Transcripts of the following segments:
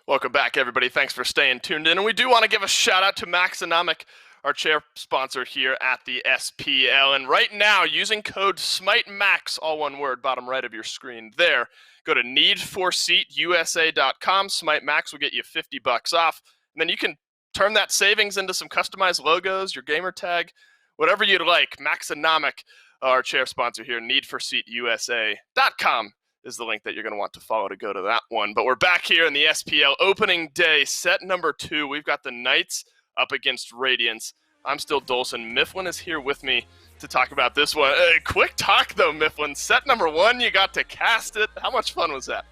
Welcome back, everybody. Thanks for staying tuned in. And we do want to give a shout out to Maxonomic, our chair sponsor here at the SPL. And right now, using code SMITEMAX, all one word, bottom right of your screen there, go to needforseatusa.com. SMITEMAX will get you $50 off. And then you can turn that savings into some customized logos, your gamer tag, whatever you'd like. Maxonomic, our chair sponsor here, needforseatusa.com. is the link that you're going to want to follow to go to that one. But we're back here in the SPL opening day, set number 2. We've got the Knights up against Radiance. I'm still Dolson. Mifflin is here with me to talk about this one. Quick talk, though, Mifflin. Set number 1, you got to cast it. How much fun was that?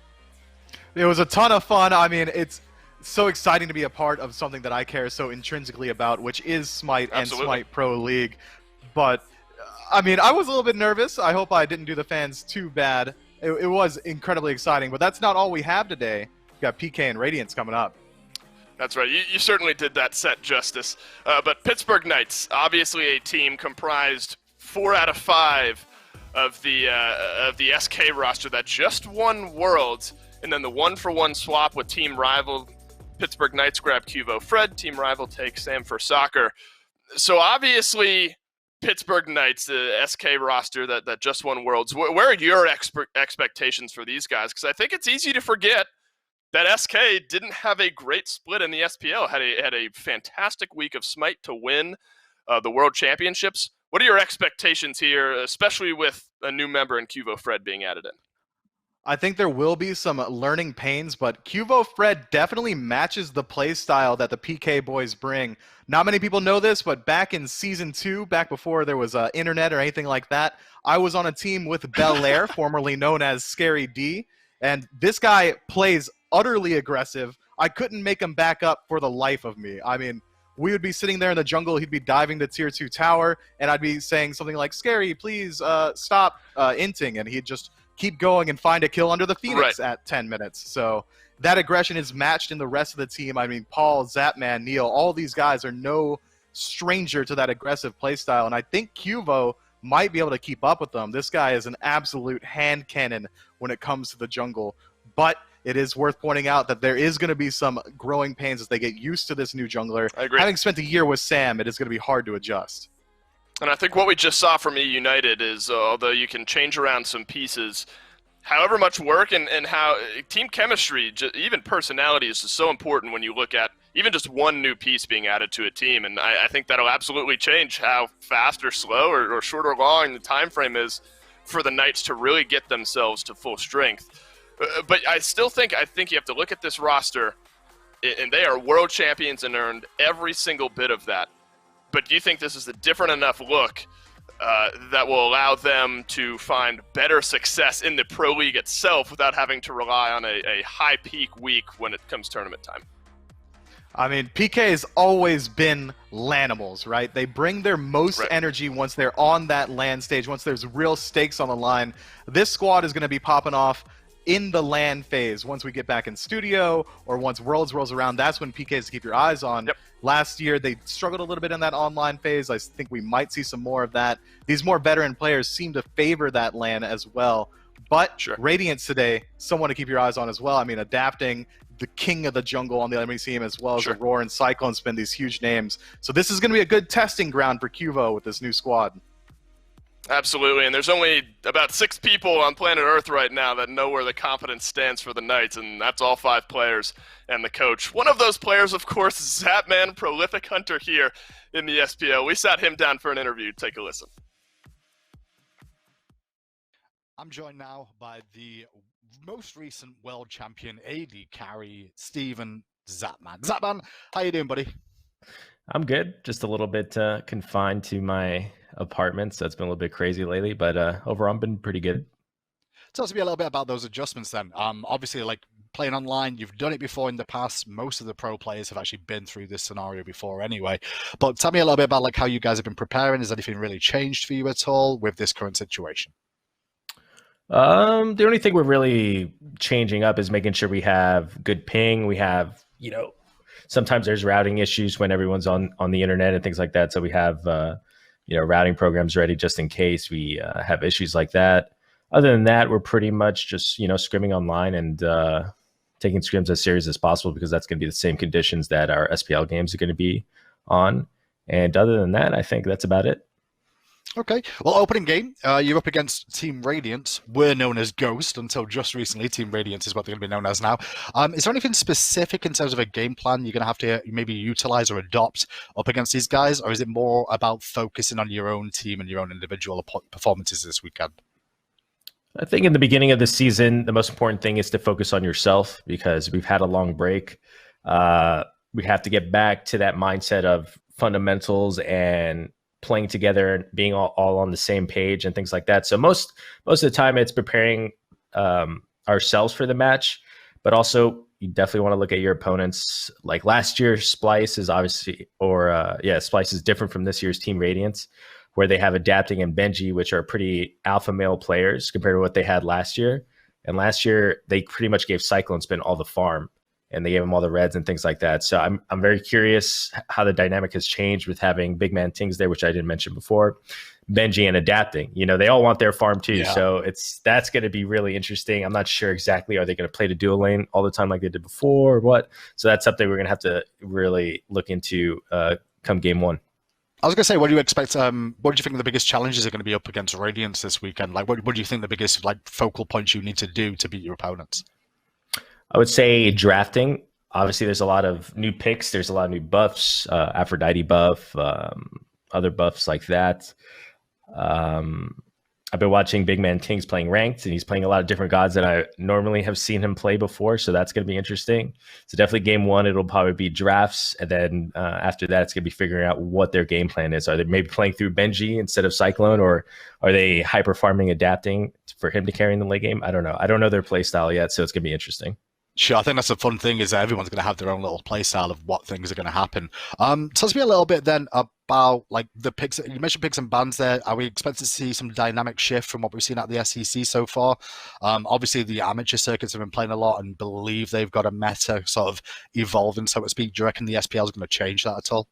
It was a ton of fun. I mean, it's so exciting to be a part of something that I care so intrinsically about, which is SMITE and SMITE Pro League. But, I mean, I was a little bit nervous. I hope I didn't do the fans too bad. It was incredibly exciting, but that's not all we have today. We've got PK and Radiance coming up. That's right. You certainly did that set justice. But Pittsburgh Knights, obviously a team comprised 4 out of 5 of the SK roster that just won Worlds, and then the 1-for-1 swap with team rival Pittsburgh Knights grab QvoFred, team rival takes Sam for Soccer. So obviously, Pittsburgh Knights, the SK roster that just won Worlds. Where are your expectations for these guys? Because I think it's easy to forget that SK didn't have a great split in the SPL. Had a fantastic week of SMITE to win the World Championships. What are your expectations here, especially with a new member in QvoFred being added in? I think there will be some learning pains, but QvoFred definitely matches the play style that the PK boys bring. Not many people know this, but back in Season 2, back before there was internet or anything like that, I was on a team with Belair, formerly known as Scary D, and this guy plays utterly aggressive. I couldn't make him back up for the life of me. I mean, we would be sitting there in the jungle, he'd be diving the Tier 2 tower, and I'd be saying something like, Scary, please stop inting, and he'd just keep going and find a kill under the Phoenix at 10 minutes. So that aggression is matched in the rest of the team. I mean, Paul, Zapman, Neil, all these guys are no stranger to that aggressive playstyle, and I think Qvo might be able to keep up with them. This guy is an absolute hand cannon when it comes to the jungle, but it is worth pointing out that there is going to be some growing pains as they get used to this new jungler. I agree. Having spent a year with Sam, it is going to be hard to adjust. And I think what we just saw from E United is, although you can change around some pieces, however much work and how team chemistry, even personality, is so important when you look at even just one new piece being added to a team. And I think that'll absolutely change how fast or slow or short or long the time frame is for the Knights to really get themselves to full strength. But I think you have to look at this roster, and they are world champions and earned every single bit of that. But do you think this is a different enough look that will allow them to find better success in the Pro League itself without having to rely on a high peak week when it comes tournament time? I mean, PK has always been Lanimals, right? They bring their most energy once they're on that LAN stage, once there's real stakes on the line. This squad is going to be popping off in the LAN phase. Once we get back in studio or once Worlds rolls around, that's when PK is to keep your eyes on. Yep. Last year, they struggled a little bit in that online phase. I think we might see some more of that. These more veteran players seem to favor that LAN as well. But Radiance today, someone to keep your eyes on as well. I mean, adapting the king of the jungle on the enemy team as well as Aror and CycloneSpin, these huge names. So this is going to be a good testing ground for Qvo with this new squad. Absolutely, and there's only about 6 people on planet Earth right now that know where the competence stands for the Knights, and that's all 5 players and the coach. One of those players, of course, is Zapman, prolific hunter here in the SPL. We sat him down for an interview. Take a listen. I'm joined now by the most recent world champion AD carry, Steven Zapman. Zapman, how you doing, buddy? I'm good. Just a little bit confined to my apartment, so it's been a little bit crazy lately, but overall, I've been pretty good. Tell us a little bit about those adjustments then. Obviously, like playing online, you've done it before in the past. Most of the pro players have actually been through this scenario before anyway. But tell me a little bit about like how you guys have been preparing. Has anything really changed for you at all with this current situation? The only thing we're really changing up is making sure we have good ping. We have, sometimes there's routing issues when everyone's on the internet and things like that. So we have, routing programs ready just in case we have issues like that. Other than that, we're pretty much just, scrimming online and taking scrims as serious as possible because that's going to be the same conditions that our SPL games are going to be on. And other than that, I think that's about it. Okay. Well, opening game, you're up against Team Radiance. We're known as Ghost until just recently. Team Radiance is what they're going to be known as now. Is there anything specific in terms of a game plan you're going to have to maybe utilize or adopt up against these guys? Or is it more about focusing on your own team and your own individual performances this weekend? I think in the beginning of the season, the most important thing is to focus on yourself because we've had a long break. We have to get back to that mindset of fundamentals and playing together and being all on the same page and things like that. So most of the time it's preparing ourselves for the match, but also you definitely want to look at your opponents. Like last year, Splice is obviously, Splice is different from this year's Team Radiance, where they have Adapting and Benji, which are pretty alpha male players compared to what they had last year. And last year, they pretty much gave CycloneSpin all the farm, and they gave him all the reds and things like that. So I'm very curious how the dynamic has changed with having BigManTingz there, which I didn't mention before, Benji and Adapting. They all want their farm too. Yeah. So that's going to be really interesting. I'm not sure exactly, are they going to play the dual lane all the time like they did before or what? So that's something we're going to have to really look into come game 1. I was going to say, what do you expect? What do you think the biggest challenges are going to be up against Radiance this weekend? Like, what do you think the biggest focal points you need to do to beat your opponents? I would say drafting. Obviously, there's a lot of new picks. There's a lot of new buffs, Aphrodite buff, other buffs like that. I've been watching BigManTingz playing ranked, and he's playing a lot of different gods that I normally have seen him play before. So that's going to be interesting. So definitely game 1, it'll probably be drafts. And then after that, it's going to be figuring out what their game plan is. Are they maybe playing through Benji instead of Cyclone, or are they hyper farming Adapting for him to carry in the late game? I don't know. I don't know their play style yet. So it's going to be interesting. Sure, I think that's the fun thing is that everyone's going to have their own little play style of what things are going to happen. Tell us me a little bit then about like the picks. You mentioned picks and bans there. Are we expected to see some dynamic shift from what we've seen at the SEC so far? Obviously, the amateur circuits have been playing a lot and believe they've got a meta sort of evolving, so to speak. Do you reckon the SPL is going to change that at all?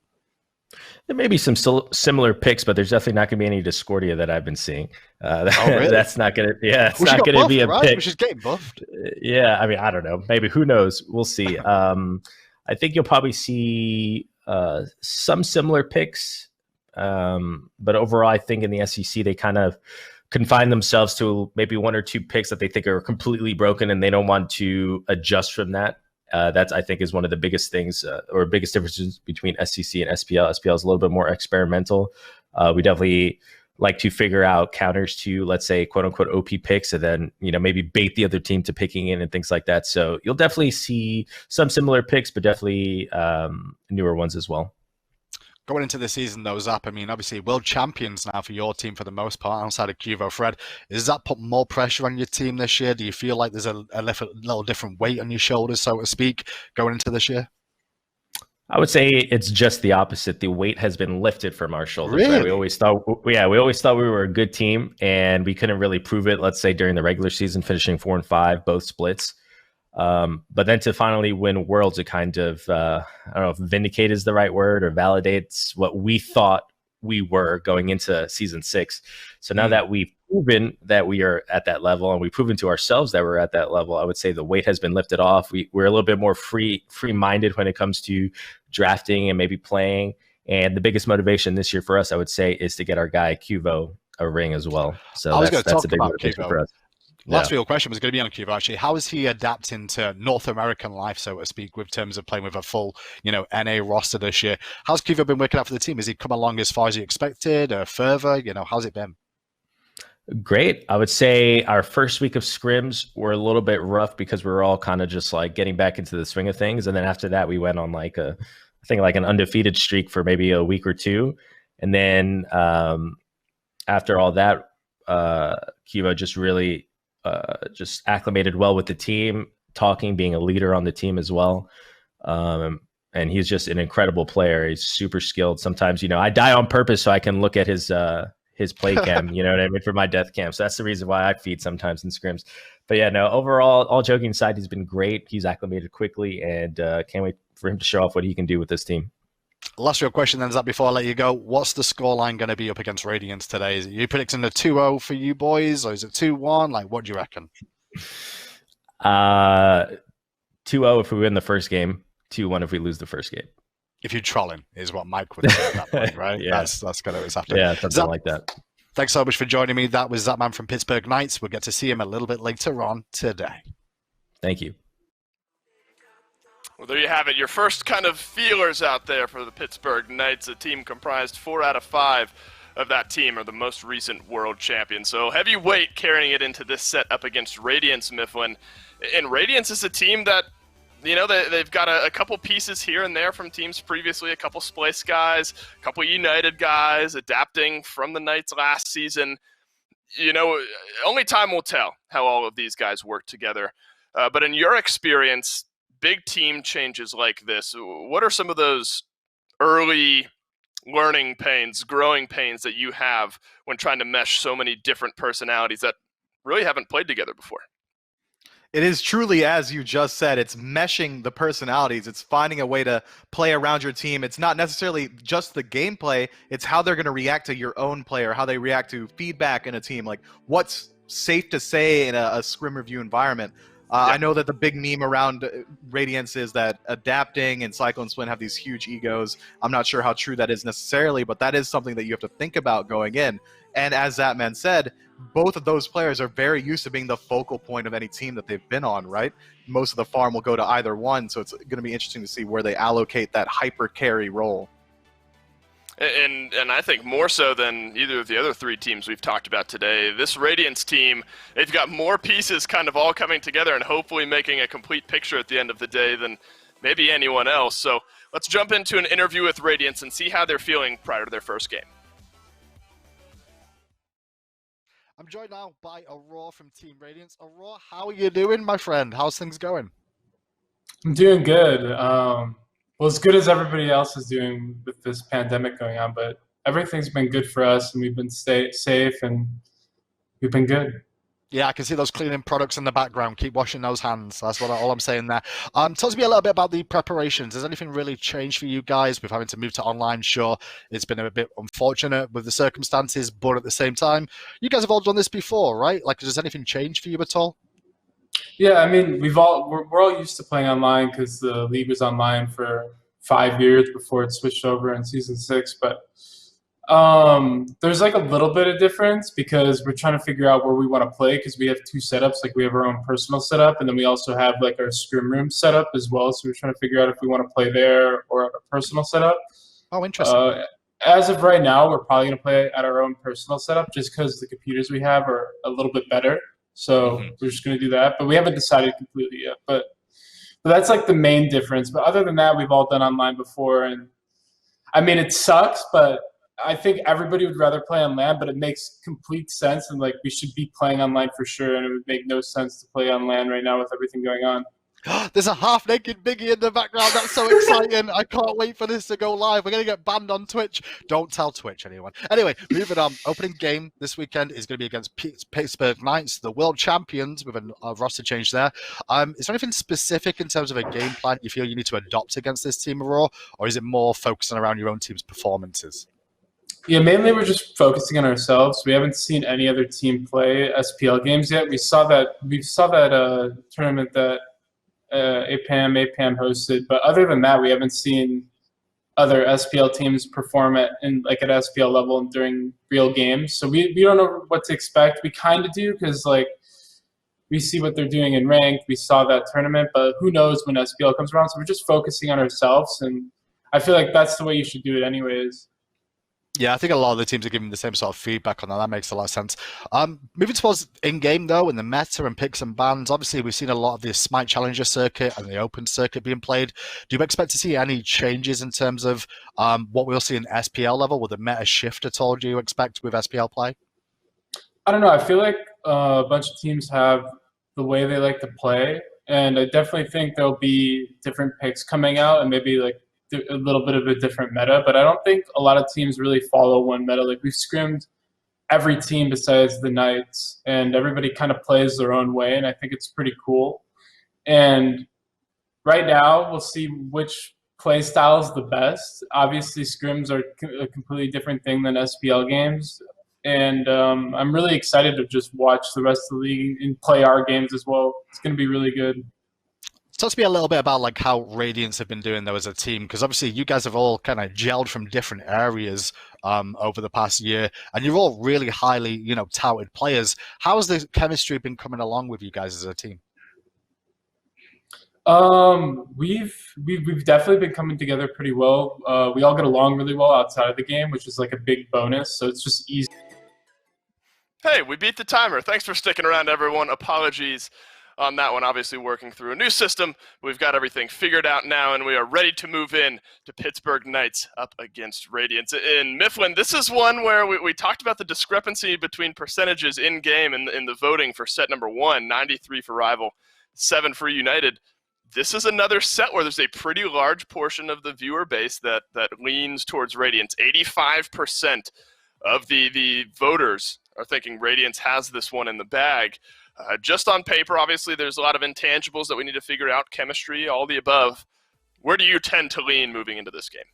There may be some similar picks, but there's definitely not going to be any Discordia that I've been seeing. Really? That's not going to, it's not going to be a pick. Which is getting buffed. Yeah, I mean, I don't know. Maybe, who knows? We'll see. I think you'll probably see some similar picks, but overall, I think in the SEC they kind of confine themselves to maybe 1 or 2 picks that they think are completely broken, and they don't want to adjust from that. That's, I think, is one of the biggest things or biggest differences between SCC and SPL. SPL is a little bit more experimental. We definitely like to figure out counters to, let's say, quote unquote OP picks, and then, maybe bait the other team to picking in and things like that. So you'll definitely see some similar picks, but definitely newer ones as well. Going into the season, though, Zap, I mean, obviously, world champions now for your team for the most part, outside of QvoFred. Does that put more pressure on your team this year? Do you feel like there's a little different weight on your shoulders, so to speak, going into this year? I would say it's just the opposite. The weight has been lifted from our shoulders. Really? Right? We always thought we were a good team, and we couldn't really prove it. Let's say during the regular season, finishing 4 and 5, both splits. But then to finally win Worlds, it kind of, I don't know if vindicate is the right word, or validates what we thought we were going into season 6. So now that we've proven that we are at that level, and we've proven to ourselves that we're at that level, I would say the weight has been lifted off. We're a little bit more free-minded when it comes to drafting and maybe playing. And the biggest motivation this year for us, I would say, is to get our guy Qvo a ring as well. So I was going to that's talk a big about motivation Quvo. for us. Last real question was going to be on Quvo, actually. How is he adapting to North American life, so to speak, with terms of playing with a full, NA roster this year? How's Quvo been working out for the team? Has he come along as far as you expected or further? How's it been? Great. I would say our first week of scrims were a little bit rough because we were all kind of just like getting back into the swing of things. And then after that, we went on like I think an undefeated streak for maybe a week or two. And then after all that, Quvo just really just acclimated well with the team, being a leader on the team as well. And he's just an incredible player. He's super skilled. Sometimes, I die on purpose so I can look at his play cam, you know what I mean, for my death cam. So that's the reason why I feed sometimes in scrims. But yeah, no, overall, all joking aside, he's been great. He's acclimated quickly, and can't wait for him to show off what he can do with this team. Last real question then, Zach, before I let you go. What's the scoreline going to be up against Radiance today? Is it you predicting a 2-0 for you boys, or is it 2-1? Like, what do you reckon? 2-0 if we win the first game, 2-1 if we lose the first game. If you're trolling, is what Mike would say at that point, right? Yeah. That's kind of what's happening. Yeah, something like that. Thanks so much for joining me. That was Zapman from Pittsburgh Knights. We'll get to see him a little bit later on today. Thank you. Well, there you have it. Your first kind of feelers out there for the Pittsburgh Knights, a team comprised 4 out of 5 of that team are the most recent world champions. So heavy weight carrying it into this set up against Radiance, Mifflin. And Radiance is a team that, they've got a couple pieces here and there from teams previously, a couple Splice guys, a couple United guys adapting from the Knights last season. Only time will tell how all of these guys work together. But in your experience, big team changes like this, what are some of those early learning pains, growing pains that you have when trying to mesh so many different personalities that really haven't played together before? It is truly, as you just said, it's meshing the personalities. It's finding a way to play around your team. It's not necessarily just the gameplay. It's how they're going to react to your own play, or how they react to feedback in a team. Like, what's safe to say in a scrim review environment. I know that the big meme around Radiance is that Adapting and CycloneSpin have these huge egos. I'm not sure how true that is necessarily, but that is something that you have to think about going in. And as Zapman said, both of those players are very used to being the focal point of any team that they've been on, right? Most of the farm will go to either one, so it's going to be interesting to see where they allocate that hyper carry role. And I think more so than either of the other 3 teams we've talked about today, this Radiance team, they've got more pieces kind of all coming together and hopefully making a complete picture at the end of the day than maybe anyone else. So let's jump into an interview with Radiance and see how they're feeling prior to their first game. I'm joined now by Aror from Team Radiance. Aror, how are you doing, my friend? How's things going? I'm doing good. Well, as good as everybody else is doing with this pandemic going on, but everything's been good for us, and we've been safe, and we've been good. Yeah, I can see those cleaning products in the background. Keep washing those hands. That's all I'm saying there. Tell us me a little bit about the preparations. Has anything really changed for you guys with having to move to online? Sure, it's been a bit unfortunate with the circumstances, but at the same time, you guys have all done this before, right? Like, does anything change for you at all? Yeah, I mean, we're all used to playing online because the league was online for 5 years before it switched over in season 6. But there's like a little bit of difference because we're trying to figure out where we want to play because we have 2 setups. Like, we have our own personal setup, and then we also have like our scrim room setup as well. So we're trying to figure out if we want to play there or at a personal setup. Oh, interesting. As of right now, we're probably going to play at our own personal setup just because the computers we have are a little bit better. So we're just going to do that. But we haven't decided completely yet. But that's like the main difference. But other than that, we've all done online before. And I mean, it sucks, but I think everybody would rather play on LAN, but it makes complete sense. And like, we should be playing online for sure. And it would make no sense to play on LAN right now with everything going on. There's a half-naked Biggie in the background. That's so exciting. I can't wait for this to go live. We're going to get banned on Twitch. Don't tell Twitch, anyone. Anyway, moving on. Opening game this weekend is going to be against Pittsburgh Knights, the world champions, with a roster change there. Is there anything specific in terms of a game plan you feel you need to adopt against this team, Raw, or is it more focusing around your own team's performances? Yeah, mainly we're just focusing on ourselves. We haven't seen any other team play SPL games yet. We saw that tournament that APAM hosted, but other than that, we haven't seen other SPL teams perform at SPL level during real games. So we don't know what to expect. We kind of do because like we see what they're doing in ranked. We saw that tournament, but who knows when SPL comes around. So we're just focusing on ourselves, and I feel like that's the way you should do it anyways. Yeah, I think a lot of the teams are giving the same sort of feedback on that. That makes a lot of sense. Moving towards in-game, though, in the meta and picks and bans, obviously we've seen a lot of the SMITE Challenger circuit and the Open circuit being played. Do you expect to see any changes in terms of what we'll see in SPL level? Will the meta shift at all, do you expect, with SPL play? I don't know. I feel like a bunch of teams have the way they like to play, and I definitely think there'll be different picks coming out and maybe like a little bit of a different meta, but I don't think a lot of teams really follow one meta. Like we've scrimmed every team besides the Knights, and everybody kind of plays their own way, and I think it's pretty cool. And right now we'll see which play style is the best. Obviously scrims are a completely different thing than SPL games, and I'm really excited to just watch the rest of the league and play our games as well. It's going to be really good. Talk to me a little bit about like how Radiance have been doing though as a team, because obviously you guys have all kind of gelled from different areas over the past year, and you're all really highly, touted players. How has the chemistry been coming along with you guys as a team? We've definitely been coming together pretty well. We all get along really well outside of the game, which is like a big bonus. So it's just easy. Hey, we beat the timer. Thanks for sticking around, everyone. Apologies on that one, obviously working through a new system. We've got everything figured out now, and we are ready to move in to Pittsburgh Knights up against Radiance. In Mifflin, this is one where we talked about the discrepancy between percentages in-game and in the voting for set number 1, 93 for Rival, 7 for United. This is another set where there's a pretty large portion of the viewer base that leans towards Radiance. 85% of the voters are thinking Radiance has this one in the bag. Just on paper, obviously, there's a lot of intangibles that we need to figure out, chemistry, all the above. Where do you tend to lean moving into this game?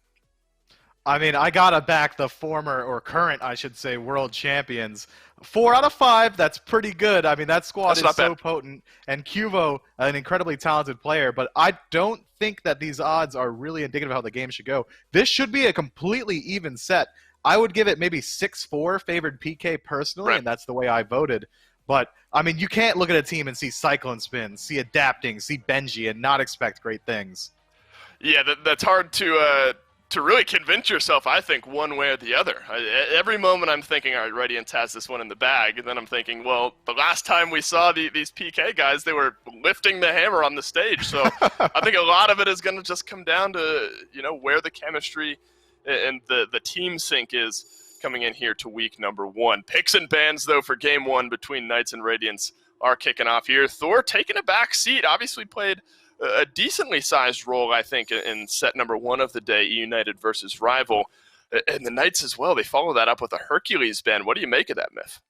I mean, I gotta back the former, or current, I should say, world champions. 4 out of 5, that's pretty good. I mean, that squad is so potent. And Qvo, an incredibly talented player, but I don't think that these odds are really indicative of how the game should go. This should be a completely even set. I would give it maybe 6-4 favored PK personally, right, and that's the way I voted. But, I mean, you can't look at a team and see CycloneSpin, see Adapting, see Benji, and not expect great things. Yeah, that's hard to really convince yourself, I think, one way or the other. Every moment I'm thinking, all right, Radiance has this one in the bag, and then I'm thinking, well, the last time we saw these PK guys, they were lifting the hammer on the stage. So I think a lot of it is going to just come down to, where the chemistry and the team sync is coming in here to week number 1. Picks and bans, though, for game 1 between Knights and Radiance are kicking off here. Thor taking a back seat, obviously played a decently sized role, I think, in set number 1 of the day, United versus Rival. And the Knights as well, they follow that up with a Hercules ban. What do you make of that, Myth?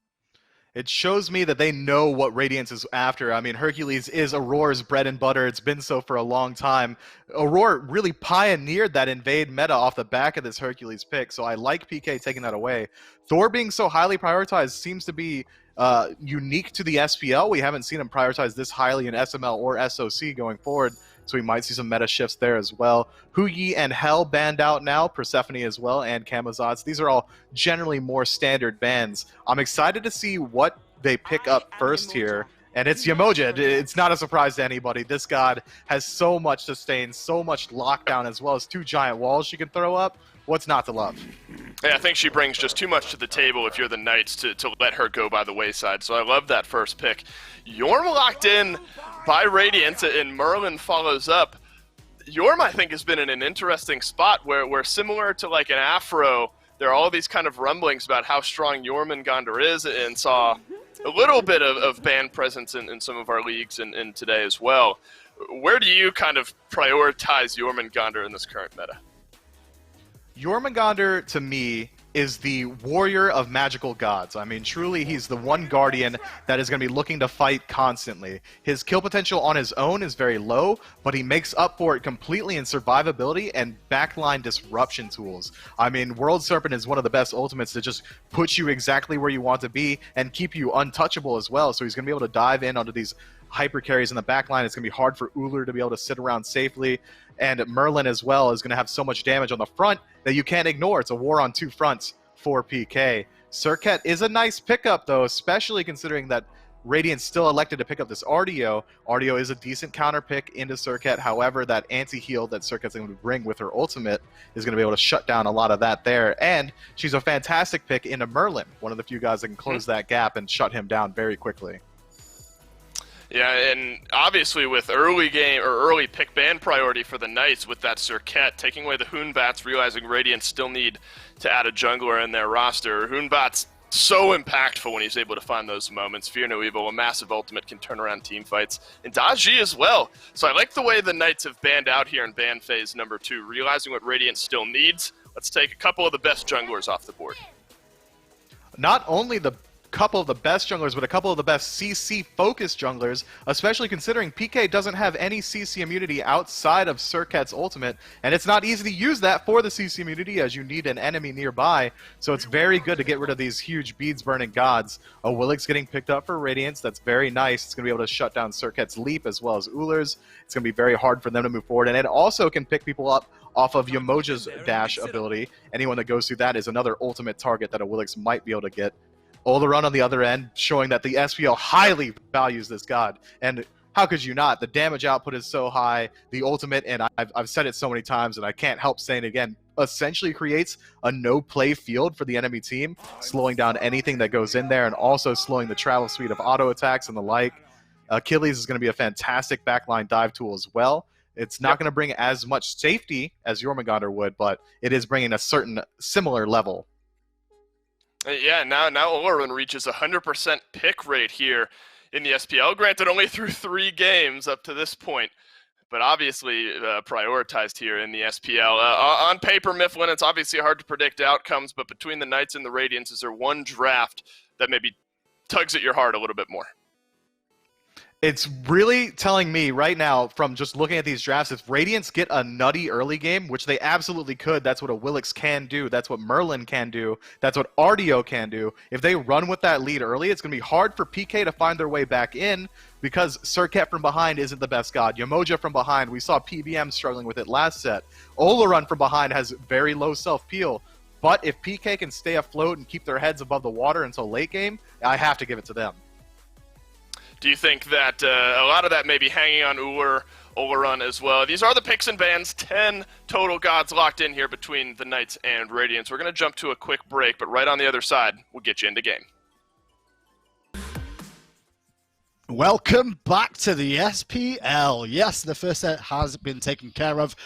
It shows me that they know what Radiance is after. I mean, Hercules is Aror's bread and butter. It's been so for a long time. Aror really pioneered that invade meta off the back of this Hercules pick, so I like PK taking that away. Thor being so highly prioritized seems to be unique to the SPL. We haven't seen him prioritize this highly in SML or SOC going forward, so we might see some meta shifts there as well. Huyi and Hell banned out now, Persephone as well, and Camazotz. These are all generally more standard bans. I'm excited to see what they pick up first here, and it's Yemoja. It's not a surprise to anybody. This god has so much sustain, so much lockdown, as well as 2 giant walls she can throw up. What's not to love? Yeah, I think she brings just too much to the table if you're the Knights to let her go by the wayside, so I love that first pick. Yorm locked in by Radiance, and Merlin follows up. Yorm, I think, has been in an interesting spot where similar to like an Afro, there are all these kind of rumblings about how strong Jormungandr is, and saw a little bit of band presence in some of our leagues and today as well. Where do you kind of prioritize Jormungandr in this current meta? Jormungandr, to me, is the warrior of magical gods. I mean, truly, he's the one guardian that is going to be looking to fight constantly. His kill potential on his own is very low, but he makes up for it completely in survivability and backline disruption tools. I mean, World Serpent is one of the best ultimates to just put you exactly where you want to be and keep you untouchable as well. So he's going to be able to dive in onto these hyper carries in the back line. It's going to be hard for Ullr to be able to sit around safely. And Merlin as well is going to have so much damage on the front that you can't ignore. It's a war on two fronts for PK. Serqet is a nice pickup, though, especially considering that Radiance still elected to pick up this Artio. Artio is a decent counter pick into Serqet. However, that anti-heal that Serqet's going to bring with her ultimate is going to be able to shut down a lot of that there. And she's a fantastic pick into Merlin, one of the few guys that can close that gap and shut him down very quickly. Yeah, and obviously with early game or early pick ban priority for the Knights with that Serqet, taking away the Hoonbats, realizing Radiance still need to add a jungler in their roster. Hoonbats so impactful when he's able to find those moments. Fear no evil, a massive ultimate can turn around team fights. And Daji as well. So I like the way the Knights have banned out here in ban phase number 2, realizing what Radiance still needs. Let's take a couple of the best junglers off the board. Not only the couple of the best junglers, but a couple of the best CC-focused junglers, especially considering PK doesn't have any CC immunity outside of Serqet's ultimate, and it's not easy to use that for the CC immunity as you need an enemy nearby, so it's very good to get rid of these huge beads-burning gods. Awilix getting picked up for Radiance, that's very nice. It's going to be able to shut down Serqet's leap as well as Ullr's. It's going to be very hard for them to move forward, and it also can pick people up off of Yemoja's dash ability. Anyone that goes through that is another ultimate target that Awilix might be able to get. Olorun on the other end, showing that the SPL highly values this god. And how could you not? The damage output is so high. The ultimate, and I've said it so many times, and I can't help saying it again, essentially creates a no-play field for the enemy team, slowing down anything that goes in there and also slowing the travel speed of auto attacks and the like. Achilles is going to be a fantastic backline dive tool as well. It's not going to bring as much safety as Jormungandr would, but it is bringing a certain similar level. Yeah, now Olorun reaches 100% pick rate here in the SPL. Granted, only through 3 games up to this point, but obviously prioritized here in the SPL. On paper, Mifflin, it's obviously hard to predict outcomes, but between the Knights and the Radiance, is there one draft that maybe tugs at your heart a little bit more? It's really telling me right now, from just looking at these drafts, if Radiance get a nutty early game, which they absolutely could, that's what Awilix can do, that's what Merlin can do, that's what Artio can do. If they run with that lead early, it's going to be hard for PK to find their way back in, because Serqet from behind isn't the best god. Yemoja from behind, we saw PBM struggling with it last set. Olorun from behind has very low self-peel. But if PK can stay afloat and keep their heads above the water until late game, I have to give it to them. Do you think that a lot of that may be hanging on Ullr, Olorun as well? These are the picks and bans. 10 total gods locked in here between the Knights and Radiance. We're going to jump to a quick break, but right on the other side, we'll get you into game. Welcome back to the SPL. Yes, the first set has been taken care of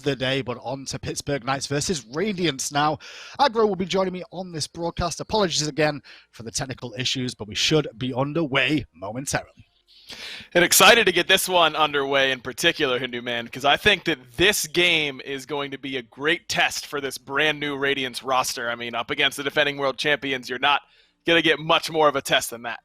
the day, but on to Pittsburgh Knights versus Radiance now. Agro will be joining me on this broadcast. Apologies again for the technical issues, but we should be underway momentarily. And excited to get this one underway in particular, Hindu Man, because I think that this game is going to be a great test for this brand new Radiance roster. I mean, up against the defending world champions, you're not going to get much more of a test than that.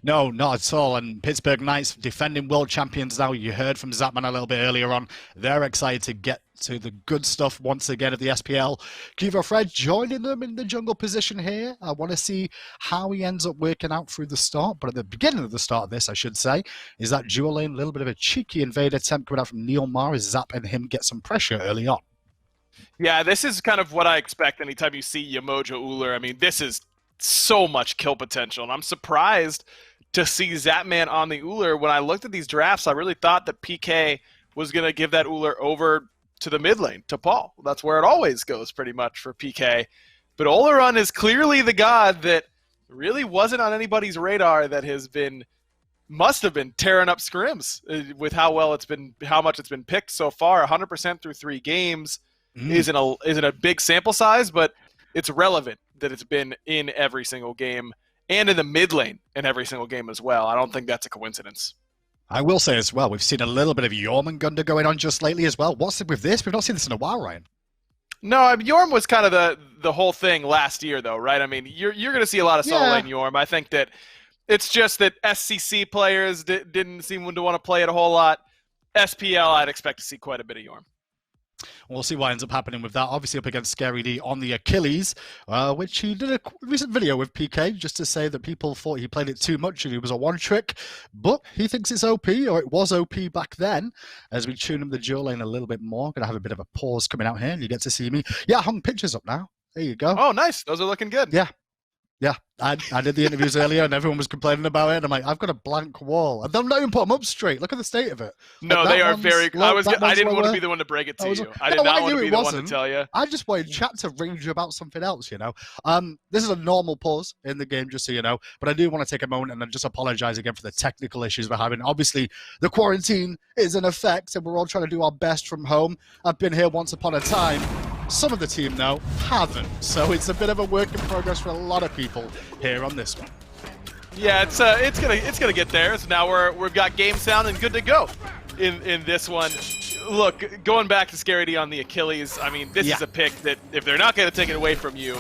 No, not at all. And Pittsburgh Knights, defending world champions now. You heard from Zapman a little bit earlier on. They're excited to get to the good stuff once again at the SPL. QvoFred joining them in the jungle position here. I want to see how he ends up working out through the start. But at the beginning of the start of this, I should say, is that dual lane, a little bit of a cheeky invade attempt coming out from NeilMah as Zap and him get some pressure early on. Yeah, this is kind of what I expect anytime you see Yemoja Ullr. I mean, this is so much kill potential, and I'm surprised to see Zapman on the Ullr. When I looked at these drafts, I really thought that PK was going to give that Ullr over to the mid lane, to Paul. That's where it always goes pretty much for PK. But Olorun is clearly the god that really wasn't on anybody's radar that must have been tearing up scrims with how much it's been picked so far. 100% through 3 games isn't a big sample size, but it's relevant that it's been in every single game and in the mid lane in every single game as well. I don't think that's a coincidence. I will say as well, we've seen a little bit of Jormungandr going on just lately as well. What's it with this? We've not seen this in a while, Ryan. No, I mean, Jorm was kind of the whole thing last year, though, right? I mean, you're going to see a lot of solo lane Jorm. I think that it's just that SCC players didn't seem to want to play it a whole lot. SPL, I'd expect to see quite a bit of Jorm. We'll see what ends up happening with that. Obviously up against Scary D on the Achilles, which he did a recent video with PK just to say that people thought he played it too much and he was a one-trick, but he thinks it's OP, or it was OP back then. As we tune him the dual lane a little bit more, going to have a bit of a pause coming out here and you get to see me. Yeah, I hung pictures up now. There you go. Oh, nice. Those are looking good. Yeah. Yeah, I did the interviews earlier and everyone was complaining about it. And I'm like, I've got a blank wall. And they'll not even put them up straight. Look at the state of it. No, like, they are very... I didn't want to lower. be the one to break it to you. I No, did not I want knew to be it the one wasn't. to tell you. I just wanted chat to rage about something else, you know. This is a normal pause in the game, just so you know. But I do want to take a moment and then just apologize again for the technical issues we're having. Obviously, the quarantine is in effect and we're all trying to do our best from home. I've been here once upon a time. Some of the team, though, haven't. So it's a bit of a work in progress for a lot of people here on this one. Yeah, it's gonna get there. So now we've got game sound and good to go in this one. Look, going back to Scary D on the Achilles, I mean, this is a pick that if they're not gonna take it away from you,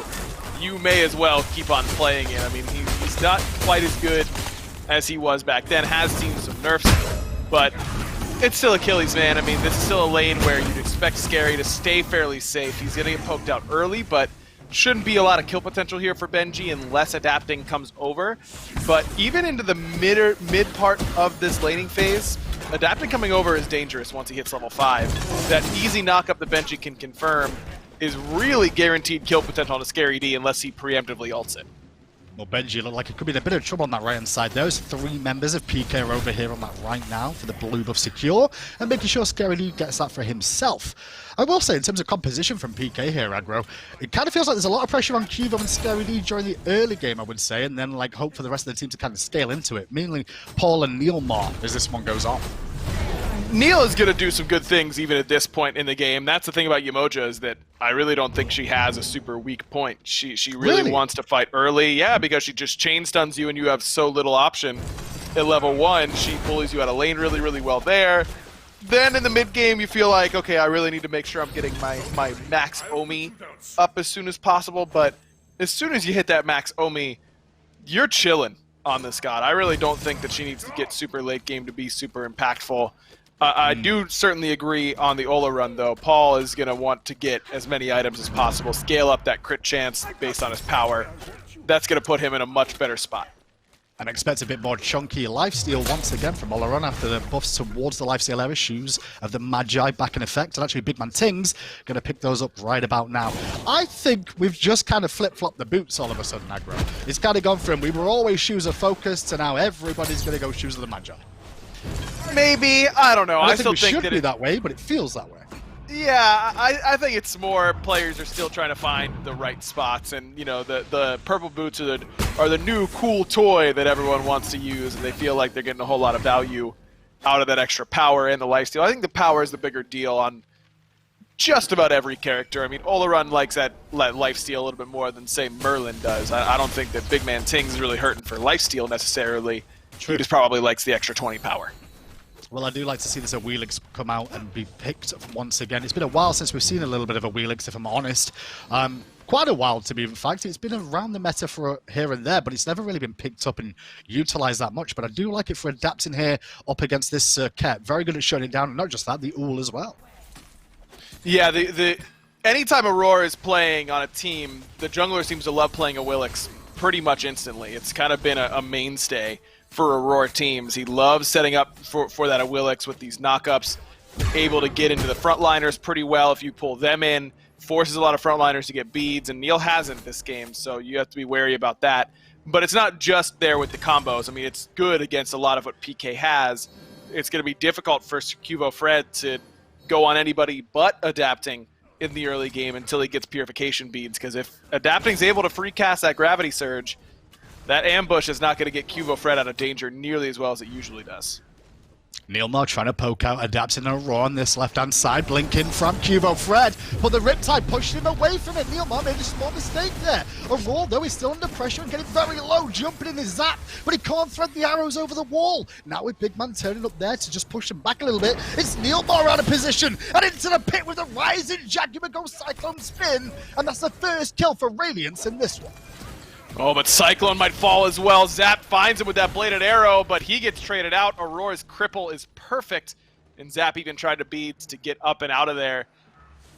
you may as well keep on playing it. I mean, he's not quite as good as he was back then. Has seen some nerfs, but it's still Achilles, man. I mean, this is still a lane where you'd expect Scary to stay fairly safe. He's gonna get poked out early, but shouldn't be a lot of kill potential here for Benji unless adapting comes over. But even into the mid part of this laning phase, adapting coming over is dangerous once he hits level 5. That easy knockup that Benji can confirm is really guaranteed kill potential on a Scary D unless he preemptively ults it. Well, Benji looked like he could be in a bit of trouble on that right-hand side. There's 3 members of PK are over here on that right now for the blue buff secure, and making sure Scary D gets that for himself. I will say, in terms of composition from PK here, Aggro, it kind of feels like there's a lot of pressure on Quvo and Scary D during the early game, I would say, and then like hope for the rest of the team to kind of scale into it, mainly Paul and NeilMah as this one goes on. Neil is going to do some good things even at this point in the game. That's the thing about Yemoja is that I really don't think she has a super weak point. She really wants to fight early. Yeah, because she just chain stuns you and you have so little option. At level 1, she bullies you out of lane really, really well there. Then in the mid game, you feel like, okay, I really need to make sure I'm getting my max Omi up as soon as possible. But as soon as you hit that max Omi, you're chilling on this god. I really don't think that she needs to get super late game to be super impactful. I do certainly agree on the Olorun, though. Paul is going to want to get as many items as possible, scale up that crit chance based on his power. That's going to put him in a much better spot. And expect a bit more chunky lifesteal once again from Olorun after the buffs towards the lifesteal era shoes of the Magi back in effect. And actually BigManTingz going to pick those up right about now. I think we've just kind of flip-flopped the boots all of a sudden, Aggro. It's kind of gone from we were always shoes of focus to now everybody's going to go shoes of the Magi. Maybe, I don't know. I still think think it should be that way, but it feels that way. Yeah, I think it's more players are still trying to find the right spots, and you know the purple boots are the new cool toy that everyone wants to use, and they feel like they're getting a whole lot of value out of that extra power and the lifesteal. I think the power is the bigger deal on just about every character. I mean, Olorun likes that lifesteal a little bit more than say Merlin does. I don't think that BigManTingz is really hurting for lifesteal necessarily. True. He just probably likes the extra 20 power. Well, I do like to see this Awilix come out and be picked once again. It's been a while since we've seen a little bit of Awilix, if I'm honest. Quite a while, to be in fact. It's been around the meta for here and there, but it's never really been picked up and utilized that much. But I do like it for adapting here up against this Serqet. Very good at shutting it down, and not just that, the Ullr as well. Yeah, anytime Aror is playing on a team, the jungler seems to love playing Awilix pretty much instantly. It's kind of been a mainstay for Aror teams. He loves setting up for that Awilix with these knockups, able to get into the frontliners pretty well if you pull them in, forces a lot of frontliners to get beads, and Neil hasn't this game, so you have to be wary about that. But it's not just there with the combos. I mean, it's good against a lot of what PK has. It's going to be difficult for QvoFred to go on anybody but adapting in the early game until he gets purification beads, because if adapting's able to free cast that gravity surge, that ambush is not going to get QvoFred out of danger nearly as well as it usually does. NeilMah trying to poke out, adapting Aror on this left-hand side, blinking from QvoFred, but the Riptide pushed him away from it. NeilMah made a small mistake there. Aror, though, is still under pressure and getting very low, jumping in his zap, but he can't thread the arrows over the wall. Now with Big Man turning up there to just push him back a little bit, it's NeilMah out of position, and into the pit with a rising Jaguar goes CycloneSpin, and that's the first kill for Radiance in this one. Oh, but Cyclone might fall as well. Zap finds him with that bladed arrow, but he gets traded out. Aurora's cripple is perfect, and Zap even tried to beat to get up and out of there.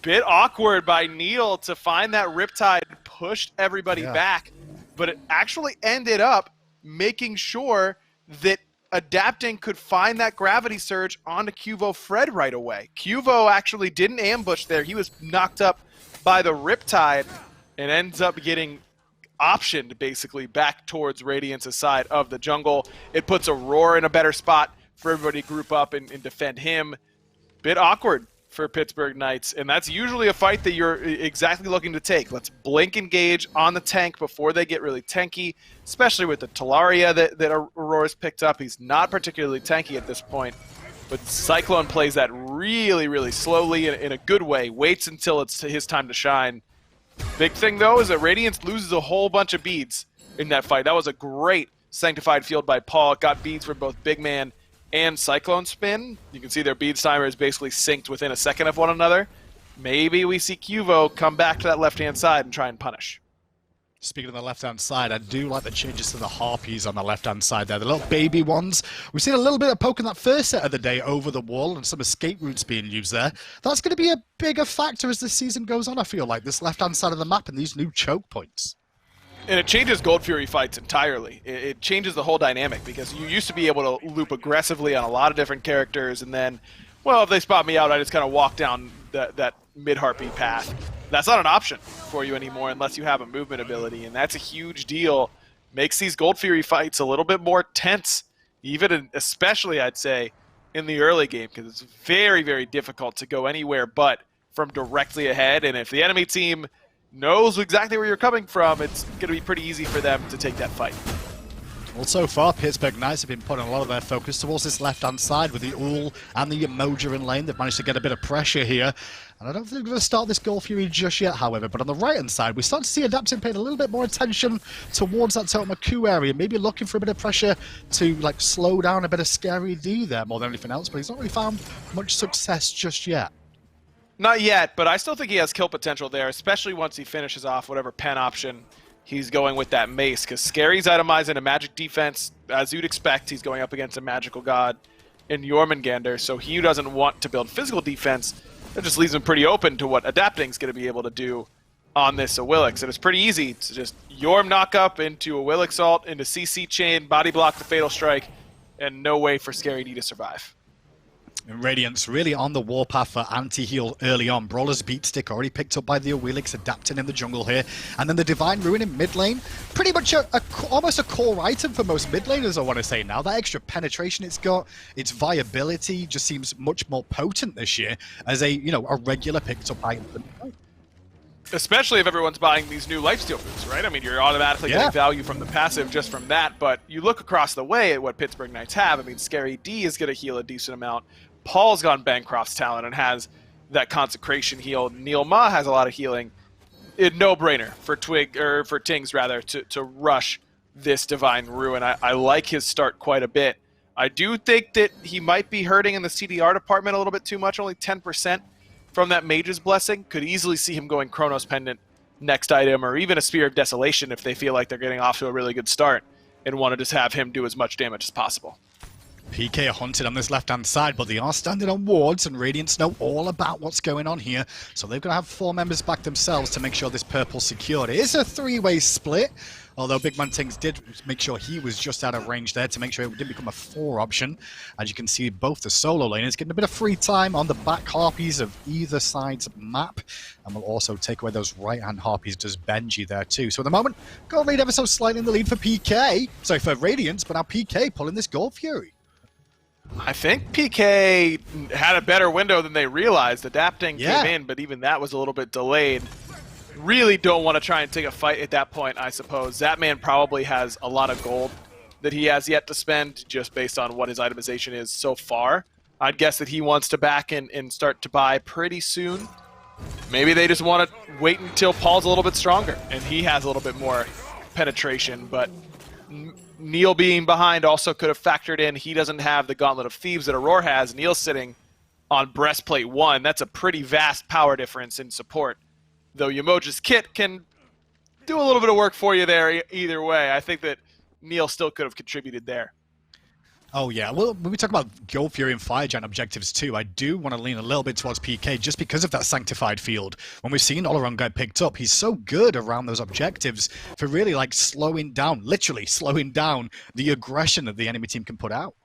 Bit awkward by Neil to find that Riptide, pushed everybody back, but it actually ended up making sure that Adapting could find that gravity surge onto QvoFred right away. Qvo actually didn't ambush there. He was knocked up by the Riptide and ends up getting optioned basically back towards Radiance's side of the jungle. It puts Aror in a better spot for everybody to group up and defend him. Bit awkward for Pittsburgh Knights, and that's usually a fight that you're exactly looking to take. Let's blink engage on the tank before they get really tanky, especially with the Talaria that Auror's picked up. He's not particularly tanky at this point, but Cyclone plays that really, really slowly in a good way, waits until it's his time to shine. Big thing, though, is that Radiance loses a whole bunch of beads in that fight. That was a great Sanctified Field by Paul. Got beads for both BigMan and CycloneSpin. You can see their beads timer is basically synced within a second of one another. Maybe we see Qvo come back to that left-hand side and try and punish. Speaking of the left-hand side, I do like the changes to the Harpies on the left-hand side there, the little baby ones. We've seen a little bit of poking that first set of the day over the wall and some escape routes being used there. That's going to be a bigger factor as the season goes on, I feel like, this left-hand side of the map and these new choke points. And it changes Gold Fury fights entirely. It changes the whole dynamic, because you used to be able to loop aggressively on a lot of different characters, and then, well, if they spot me out, I just kind of walk down that mid-Harpy path. That's not an option for you anymore unless you have a movement ability, and that's a huge deal. Makes these Gold Fury fights a little bit more tense, especially, I'd say, in the early game, because it's very, very difficult to go anywhere but from directly ahead, and if the enemy team knows exactly where you're coming from, it's going to be pretty easy for them to take that fight. Well, so far, Pittsburgh Knights have been putting a lot of their focus towards this left-hand side with the Ullr and the Yemoja in lane. They've managed to get a bit of pressure here. And I don't think they're going to start this Gold Fury just yet, however. But on the right-hand side, we start to see Adapting paying a little bit more attention towards that Tomaku area, maybe looking for a bit of pressure to like slow down a bit of Scary D there more than anything else. But he's not really found much success just yet. Not yet, but I still think he has kill potential there, especially once he finishes off whatever pen option he's going with that mace, because Scary's itemized in a magic defense. As you'd expect, he's going up against a magical god in Jormungandr, so he doesn't want to build physical defense. That just leaves him pretty open to what Adapting's going to be able to do on this Awilix. And it's pretty easy to just Yorm knock up into Awilix ult, into CC chain, body block the Fatal Strike, and no way for Scary D to survive. And Radiance really on the warpath for anti-heal early on. Brawler's beat stick already picked up by the Awilix, Adapting in the jungle here. And then the Divine Ruin in mid lane. Pretty much almost a core item for most mid laners, I want to say now. That extra penetration it's got, its viability just seems much more potent this year as a regular picked up item. Especially if everyone's buying these new lifesteal boots, right? I mean, you're automatically getting value from the passive just from that, but you look across the way at what Pittsburgh Knights have. I mean, Scary D is going to heal a decent amount. Paul's gone Bancroft's talent and has that consecration heal. NeilMah has a lot of healing. No-brainer for Tingz rather to rush this Divine Ruin. I like his start quite a bit. I do think that he might be hurting in the CDR department a little bit too much, only 10% from that Mage's Blessing. Could easily see him going Chronos Pendant next item, or even a Spear of Desolation if they feel like they're getting off to a really good start and want to just have him do as much damage as possible. PK are hunted on this left-hand side, but they are standing on wards, and Radiance know all about what's going on here. So they're going to have 4 members back themselves to make sure this purple's secured. It is a 3-way split, although BigManTingz did make sure he was just out of range there to make sure it didn't become a 4 option. As you can see, both the solo laners getting a bit of free time on the back Harpies of either side's map. And we'll also take away those right-hand Harpies, does Benji there too. So at the moment, Gold lead ever so slightly in the lead for PK. Sorry, for Radiance, but now PK pulling this Gold Fury. I think PK had a better window than they realized. Adapting came in, but even that was a little bit delayed. Really don't want to try and take a fight at that point, I suppose. Zapman probably has a lot of gold that he has yet to spend, just based on what his itemization is so far. I'd guess that he wants to back and start to buy pretty soon. Maybe they just want to wait until Paul's a little bit stronger and he has a little bit more penetration, but Neil being behind also could have factored in. He doesn't have the Gauntlet of Thieves that Aror has. Neil's sitting on Breastplate 1. That's a pretty vast power difference in support. Though Yemoja's kit can do a little bit of work for you there either way. I think that Neil still could have contributed there. Oh, yeah. Well, when we talk about Gold Fury and Fire Giant objectives too, I do want to lean a little bit towards PK just because of that Sanctified Field. When we've seen Olorun get picked up, he's so good around those objectives for really like slowing down, literally slowing down the aggression that the enemy team can put out.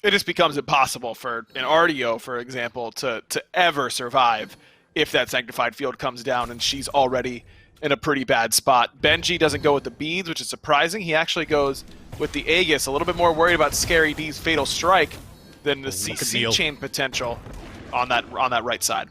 It just becomes impossible for an Artio, for example, to ever survive if that Sanctified Field comes down and she's already in a pretty bad spot. Benji doesn't go with the beads, which is surprising. He actually goes with the Aegis, a little bit more worried about Scary D's Fatal Strike than the CC chain potential on that right side.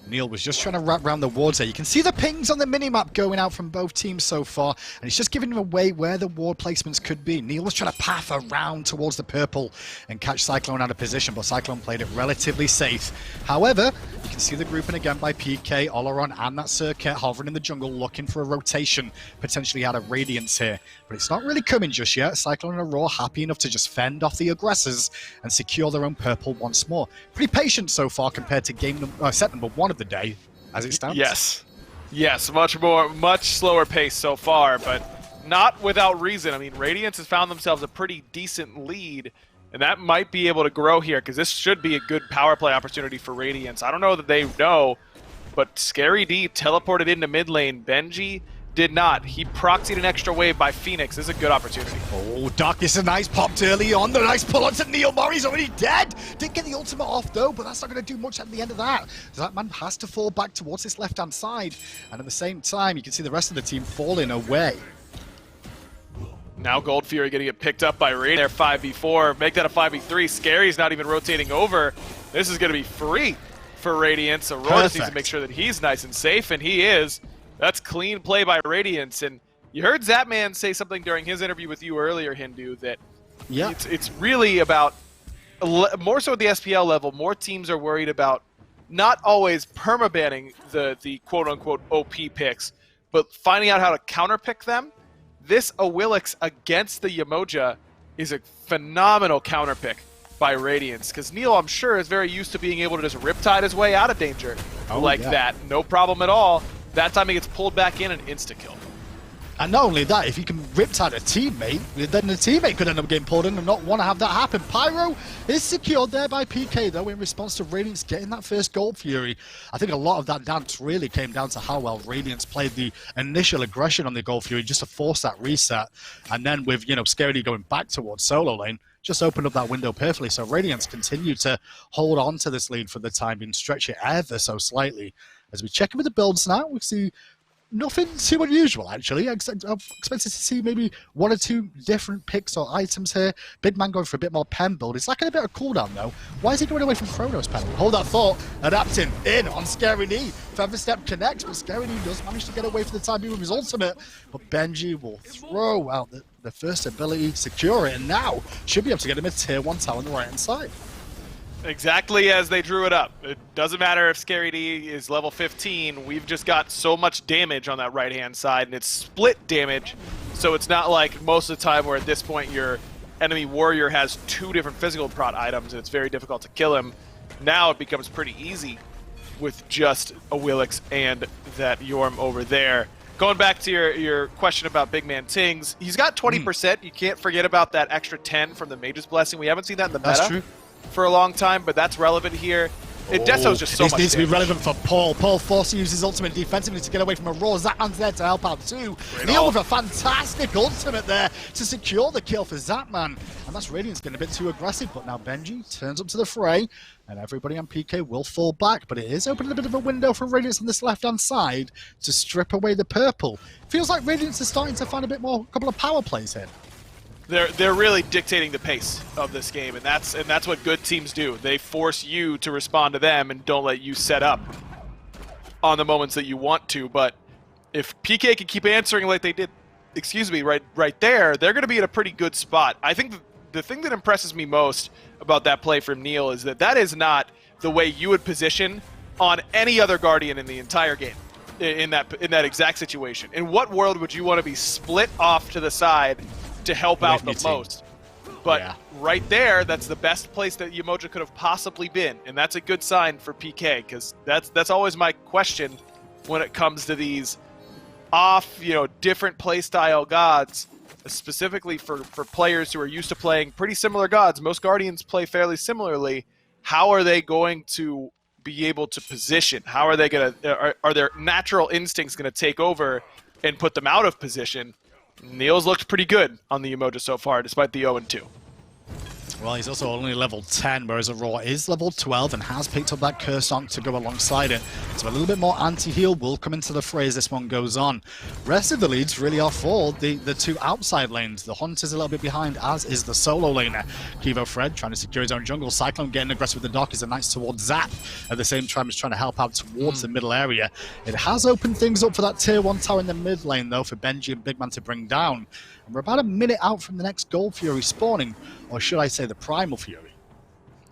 Neil was just trying to wrap around the wards there. You can see the pings on the minimap going out from both teams so far, and it's just giving him away where the ward placements could be. Neil was trying to path around towards the purple and catch Cyclone out of position, but Cyclone played it relatively safe. However, you can see the grouping again by PK, Olorun, and that Serqet hovering in the jungle looking for a rotation, potentially out of Radiance here. But it's not really coming just yet. Cyclone and Aror happy enough to just fend off the aggressors and secure their own purple once more. Pretty patient so far compared to set number 1 of the day, as it stands. Yes, much slower pace so far, but not without reason. I mean, Radiance has found themselves a pretty decent lead, and that might be able to grow here, because this should be a good power play opportunity for Radiance. I don't know that they know, but Scary D teleported into mid lane. Benji did not. He proxied an extra wave by Phoenix. This is a good opportunity. Oh, Darkness and Ice popped early on. The nice pull onto NeilMah. He's already dead. Didn't get the ultimate off, though, but that's not going to do much at the end of that. Zapman has to fall back towards this left-hand side. And at the same time, you can see the rest of the team falling away. Now Gold Fury going to get picked up by Radiance. There 5v4. Make that a 5v3. Scary's not even rotating over. This is going to be free for Radiance. Aror just needs to make sure that he's nice and safe, and he is. That's clean play by Radiance, and you heard Zapman say something during his interview with you earlier, Hindu, that it's really about, more so at the SPL level, more teams are worried about not always permabanning the quote-unquote OP picks, but finding out how to counterpick them. This Awilix against the Yemoja is a phenomenal counterpick by Radiance, because Neil, I'm sure, is very used to being able to just riptide his way out of danger that. No problem at all. That time he gets pulled back in and insta-kill. And not only that, if you can riptide a teammate, then the teammate could end up getting pulled in and not want to have that happen. Pyro is secured there by PK, though, in response to Radiance getting that first Gold Fury. I think a lot of that dance really came down to how well Radiance played the initial aggression on the Gold Fury just to force that reset. And then with, Scary going back towards solo lane, just opened up that window perfectly. So Radiance continued to hold on to this lead for the time being, stretch it ever so slightly. As we check in with the builds now, we see nothing too unusual, actually. I'm expected to see maybe 1 or 2 different picks or items here. Big Man going for a bit more pen build. It's lacking a bit of cooldown, though. Why is he going away from Chronos pen? Hold that thought. Adapting in on Scary D. Feather Step connects, but Scary D does manage to get away for the time being with his ultimate. But Benji will throw out the first ability, secure it, and now should be able to get him a tier 1 tower on the right-hand side. Exactly as they drew it up. It doesn't matter if Scary D is level 15. We've just got so much damage on that right-hand side, and it's split damage. So it's not like most of the time where at this point your enemy warrior has 2 different physical prot items, and it's very difficult to kill him. Now it becomes pretty easy with just Awilix and that Yorm over there. Going back to your question about BigManTingz, he's got 20%. You can't forget about that extra 10 from the Mage's Blessing. We haven't seen that in the meta. That's true. For a long time, but that's relevant here. Deso's just so much needs to be damage. relevant for Paul. Paul forced to use his ultimate defensively to get away from Aror. Zapman's there to help out too. Neil with a fantastic ultimate there to secure the kill for Zapman. And that's Radiance getting a bit too aggressive, but now Benji turns up to the fray, and everybody on PK will fall back, but it is opening a bit of a window for Radiance on this left-hand side to strip away the purple. Feels like Radiance is starting to find a couple of power plays here. They're really dictating the pace of this game, and that's what good teams do. They force you to respond to them and don't let you set up on the moments that you want to. But if PK can keep answering like they did, right there, they're going to be in a pretty good spot. I think the thing that impresses me most about that play from Neil is that is not the way you would position on any other Guardian in the entire game in that exact situation. In what world would you want to be split off to the side to help out the most? But right there, that's the best place that Yemoja could have possibly been, and that's a good sign for PK, because that's always my question when it comes to these off, different playstyle gods. specifically for players who are used to playing pretty similar gods. Most Guardians play fairly similarly. How are they going to be able to position? How are they going to, are their natural instincts going to take over and put them out of position? Neil's looked pretty good on the Yemoja so far, despite the 0-2. Well, he's also only level 10, whereas Aror is level 12 and has picked up that Curse Song to go alongside it. So a little bit more anti-heal will come into the fray as this one goes on. Rest of the leads really are for the two outside lanes. The Hunt is a little bit behind, as is the solo laner. QvoFred trying to secure his own jungle. Cyclone getting aggressive with the dock is a nice towards Zap. At the same time, he's trying to help out towards the middle area. It has opened things up for that tier 1 tower in the mid lane, though, for Benji and BigMan to bring down. And we're about a minute out from the next Gold Fury spawning, or should I say the Primal Fury.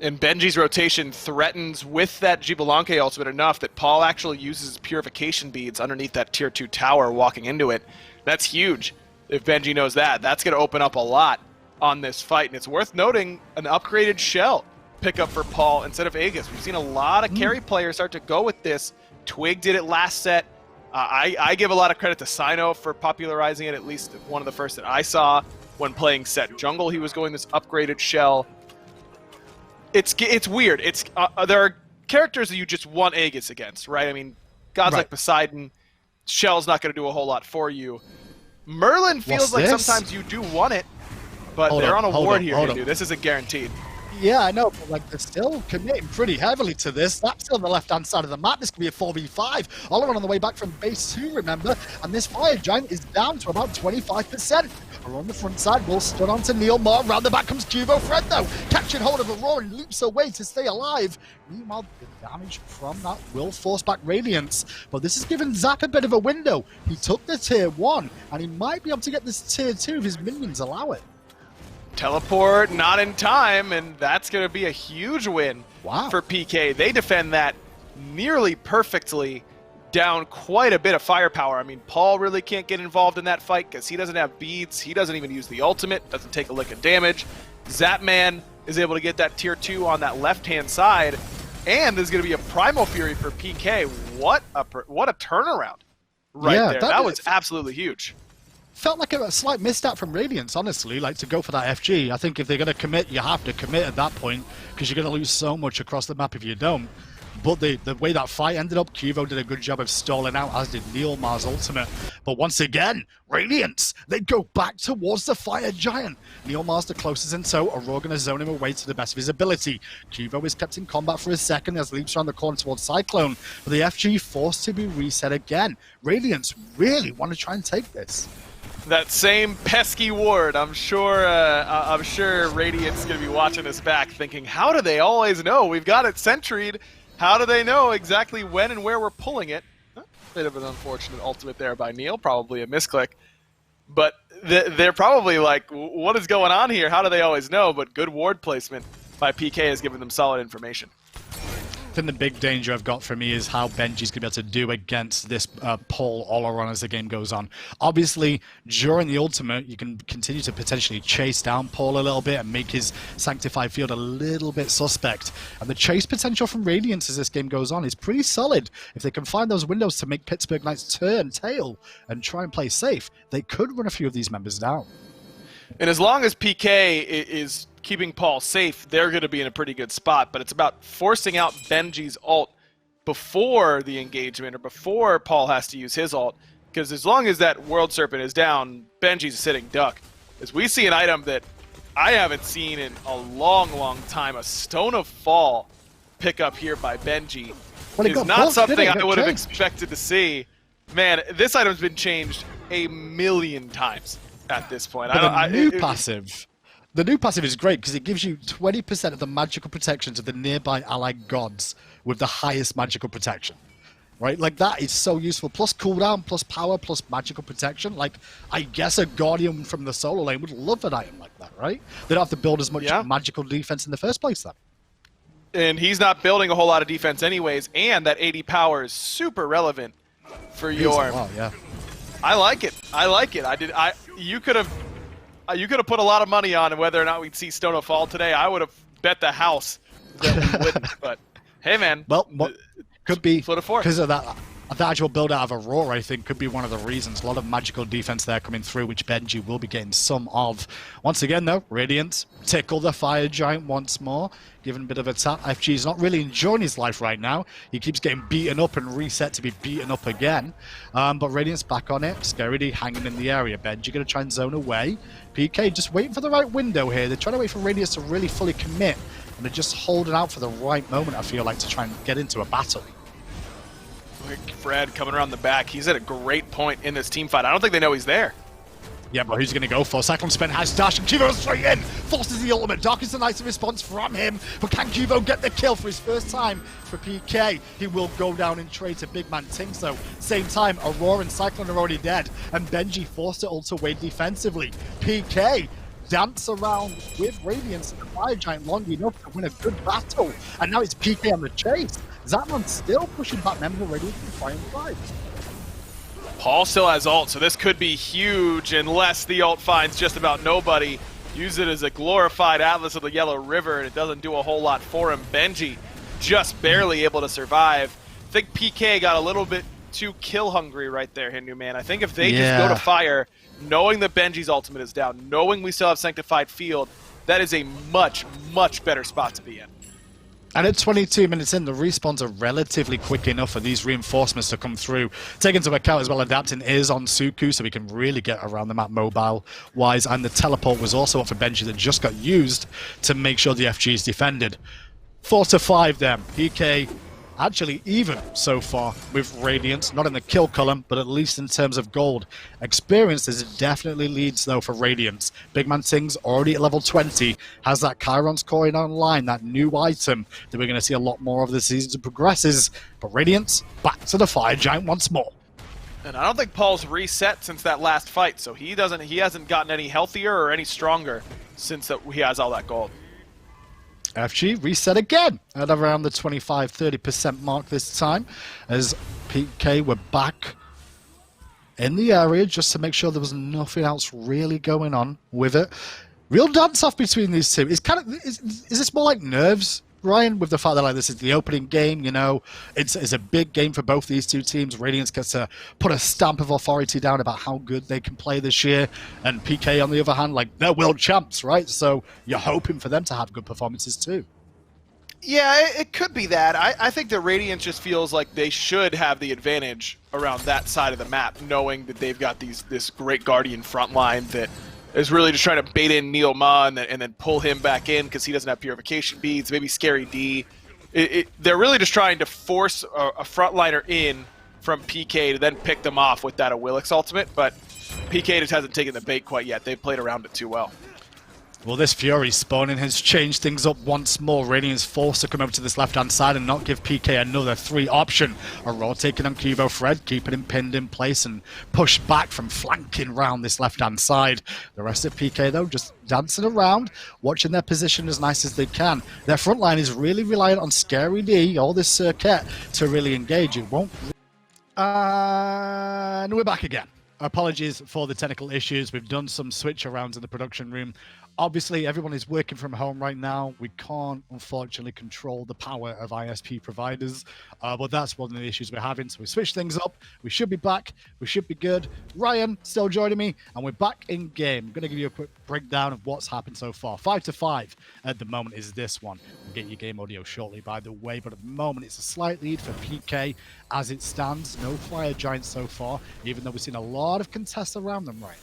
And Benji's rotation threatens with that Xbalanque ultimate enough that Paul actually uses purification beads underneath that tier 2 tower walking into it. That's huge. If Benji knows that, that's going to open up a lot on this fight. And it's worth noting an upgraded shell pickup for Paul instead of Aegis. We've seen a lot of carry players start to go with this. Twig did it last set. I give a lot of credit to Sino for popularizing it, at least one of the first that I saw. When playing set jungle, he was going this upgraded shell. It's weird. There are characters that you just want Aegis against, right? I mean, gods like Poseidon, shell's not going to do a whole lot for you. Merlin feels like sometimes you do want it, but they're on a ward here, dude. This isn't guaranteed. Yeah, I know, but like they're still committing pretty heavily to this. That's still on the left-hand side of the map. This could be a 4v5. Olorun on the way back from base 2, remember? And this Fire Giant is down to about 25%. Aror on the front side will stun onto NeilMah. Round the back comes QvoFred, though. Captured hold of Aror and leaps away to stay alive. Meanwhile, the damage from that will force back Radiance. But this has given Zap a bit of a window. He took the tier 1, and he might be able to get this tier 2 if his minions allow it. Teleport not in time, and that's going to be a huge win for PK. They defend that nearly perfectly, down quite a bit of firepower. I mean, Paul really can't get involved in that fight because he doesn't have beads. He doesn't even use the ultimate, doesn't take a lick of damage. Zapman is able to get that tier 2 on that left-hand side, and there's going to be a Primal Fury for PK. What a turnaround there. That was absolutely huge. Felt like a slight misstep from Radiance, honestly, like to go for that FG. I think if they're going to commit, you have to commit at that point, because you're going to lose so much across the map if you don't. But the way that fight ended up, Cuvo did a good job of stalling out, as did NeilMah's ultimate. But once again, Radiance, they go back towards the Fire Giant. NeilMah's the closest, and so Aror going to zone him away to the best of his ability. Cuvo is kept in combat for a second as leaps around the corner towards Cyclone, but the FG forced to be reset again. Radiance really want to try and take this. That same pesky ward, I'm sure Radiance is going to be watching us back thinking, how do they always know? We've got it sentry'd. How do they know exactly when and where we're pulling it? Bit of an unfortunate ultimate there by Neil, probably a misclick. But they're probably like, what is going on here? How do they always know? But good ward placement by PK has given them solid information. I think the big danger I've got for me is how Benji's going to be able to do against this Paul Olorun as the game goes on. Obviously, during the ultimate, you can continue to potentially chase down Paul a little bit and make his Sanctified Field a little bit suspect. And the chase potential from Radiance as this game goes on is pretty solid. If they can find those windows to make Pittsburgh Knights turn tail and try and play safe, they could run a few of these members down. And as long as PK is keeping Paul safe, they're going to be in a pretty good spot. But it's about forcing out Benji's ult before the engagement or before Paul has to use his ult. Because as long as that World Serpent is down, Benji's a sitting duck. As we see an item that I haven't seen in a long, long time, a Stone of Fall pickup here by Benji, is not something I would have expected to see. Man, this item's been changed a million times at this point. The new passive is great because it gives you 20% of the magical protection to the nearby allied gods with the highest magical protection. Right? Like, that is so useful. Plus cooldown, plus power, plus magical protection. Like, I guess a Guardian from the solo lane would love an item like that, right? They don't have to build as much magical defense in the first place then. And he's not building a whole lot of defense anyways, and that 80 power is super relevant for Yorm. Wow, yeah. I like it. I like it. You could have put a lot of money on whether or not we'd see Stone of Fall today. I would have bet the house that we wouldn't. But hey, man. Well, could be because of that. the actual build out of Aror, I think, could be one of the reasons. A lot of magical defense there coming through, which Benji will be getting some of. Once again, though, Radiance tickle the Fire Giant once more, giving a bit of a tap. FG's not really enjoying his life right now. He keeps getting beaten up and reset to be beaten up again. But Radiance back on it. Scaredy hanging in the area. Benji going to try and zone away. PK just waiting for the right window here. They're trying to wait for Radiance to really fully commit. And they're just holding out for the right moment, I feel like, to try and get into a battle. Fred coming around the back. He's at a great point in this team fight. I don't think they know he's there. Yeah, but who's he going to go for? CycloneSpin has dash and Qvo straight in. Forces the ultimate. Darkest and Nice response from him. But can Qvo get the kill for his first time for PK? He will go down in trade to BigManTingz though. Same time, Aror and Cyclone are already dead. And Benji forced to ult away defensively. PK dance around with Radiance and the Fire Giant long enough to win a good battle. And now it's PK on the chase. Zapman still pushing back members of Radiance to try and fight. Paul still has ult, so this could be huge unless the ult finds just about nobody. Use it as a glorified Atlas of the Yellow River, and it doesn't do a whole lot for him. Benji just barely able to survive. I think PK got a little bit too kill hungry right there, Hindu Man. I think if they just go to fire, knowing that Benji's ultimate is down, knowing we still have Sanctified Field, that is a much, much better spot to be in. And at 22 minutes in, the respawns are relatively quick enough for these reinforcements to come through. Take into account as well, adapting is on Suku, so we can really get around the map mobile-wise. And the teleport was also up for Benji that just got used to make sure the FG is defended. 4 to 5 then. PK actually even so far with Radiance, not in the kill column, but at least in terms of gold. Experience is definitely leads though for Radiance. BigManTingz already at level 20, has that Chiron's coin online, that new item that we're going to see a lot more of the season as it progresses. But Radiance back to the Fire Giant once more. And I don't think Paul's reset since that last fight, so he hasn't gotten any healthier or any stronger since he has all that gold. FG reset again at around the 25-30% mark this time, as PK were back in the area just to make sure there was nothing else really going on with it. Real dance off between these two. Is this more like nerves, Ryan, with the fact that like this is the opening game, you know, it's a big game for both these two teams. Radiance gets to put a stamp of authority down about how good they can play this year, and PK on the other hand, like, they're world champs, right? So you're hoping for them to have good performances too. Yeah, it could be that. I think that Radiance just feels like they should have the advantage around that side of the map, knowing that they've got this great Guardian front line that is really just trying to bait in NeilMah and then pull him back in because he doesn't have purification beads, maybe Scary D. They're really just trying to force a frontliner in from PK to then pick them off with that Awilix ultimate, but PK just hasn't taken the bait quite yet. They've played around it too well. Well, this Fury spawning has changed things up once more. Radiance forced to come over to this left-hand side and not give PK another 3 option. Aror taking on QvoFred, keeping him pinned in place and pushed back from flanking round this left-hand side. The rest of PK, though, just dancing around, watching their position as nice as they can. Their front line is really reliant on Scary D, all this Serqet, to really engage. It won't... And we're back again. Apologies for the technical issues. We've done some switch arounds in the production room. Obviously, everyone is working from home right now. We can't, unfortunately, control the power of ISP providers, but that's one of the issues we're having. So we switched things up. We should be back. We should be good. Ryan still joining me, and we're back in game. I'm going to give you a quick breakdown of what's happened so far. 5 to 5 at the moment is this one. We'll get your game audio shortly, by the way, but at the moment it's a slight lead for PK as it stands. No Fire Giants so far, even though we've seen a lot of contests around them, right?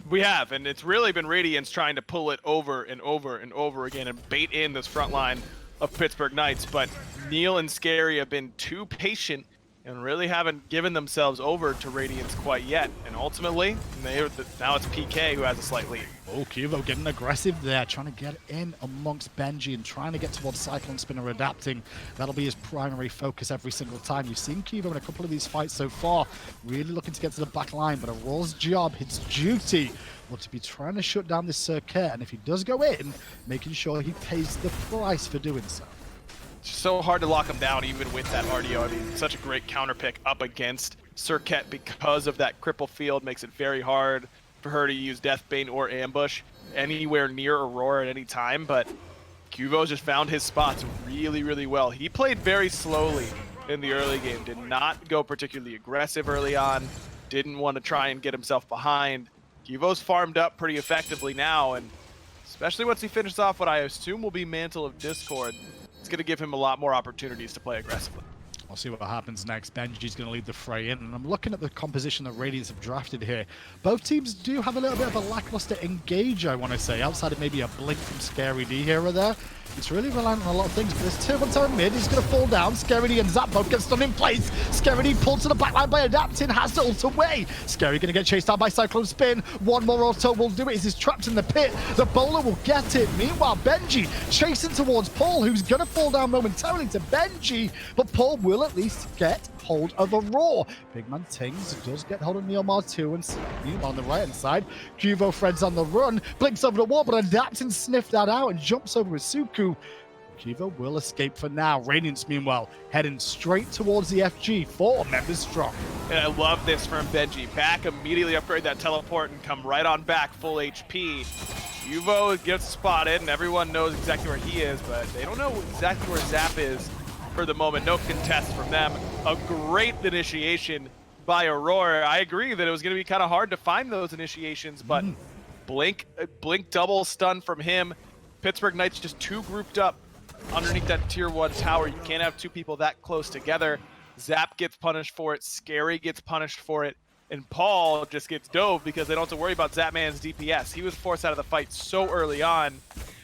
We have, and it's really been Radiance trying to pull it over and over and over again and bait in this front line of Pittsburgh Knights, but Neil and Scary have been too patient and really haven't given themselves over to Radiance quite yet. And ultimately, now it's PK who has a slight lead. Oh, Qvo getting aggressive there, trying to get in amongst Benji and trying to get towards CycloneSpin or adapting. That'll be his primary focus every single time. You've seen Qvo in a couple of these fights so far, really looking to get to the back line, but Aror's job, his duty, will to be trying to shut down this Serqet, and if he does go in, making sure he pays the price for doing so. So hard to lock him down even with that Artio. I mean, such a great counter pick up against Serqet because of that cripple field. Makes it very hard for her to use Deathbane or Ambush anywhere near Aurora at any time, but Qvo's just found his spots really, really well. He played very slowly in the early game. Did not go particularly aggressive early on. Didn't want to try and get himself behind. Qvo's farmed up pretty effectively now, and especially once he finishes off what I assume will be Mantle of Discord, it's going to give him a lot more opportunities to play aggressively. We'll see what happens next. Benji's going to lead the fray in, and I'm looking at the composition that Radiance have drafted here. Both teams do have a little bit of a lackluster engage, I want to say, outside of maybe a blink from Scary D here or there. It's really reliant on a lot of things, but this tier 1 tower mid is going to fall down. Scary D and Zap both get stunned in place. Scary D pulled to the backline by adapting, has to ult away. Scary going to get chased out by CycloneSpin. One more auto will do it. He's trapped in the pit. The bowler will get it. Meanwhile, Benji chasing towards Paul, who's going to fall down momentarily to Benji, but Paul will at least get hold of Aror. BigManTingz does get hold of NeilMah too, and NeilMah on the right-hand side. QvoFred's on the run, blinks over the wall, but adapting sniffed that out and jumps over Isuku. Qvo will escape for now. Radiance, meanwhile, heading straight towards the FG, 4 members strong. And I love this from Benji. Back, immediately upgrade that teleport and come right on back, full HP. Qvo gets spotted, and everyone knows exactly where he is, but they don't know exactly where Zap is for the moment. No contest from them. A great initiation by Aror. I agree that it was going to be kind of hard to find those initiations, but blink double stun from him. Pittsburgh Knights just too grouped up underneath that tier 1 tower. You can't have two people that close together. Zap gets punished for it. Scary gets punished for it. And Paul just gets dove because they don't have to worry about Zapman's DPS. He was forced out of the fight so early on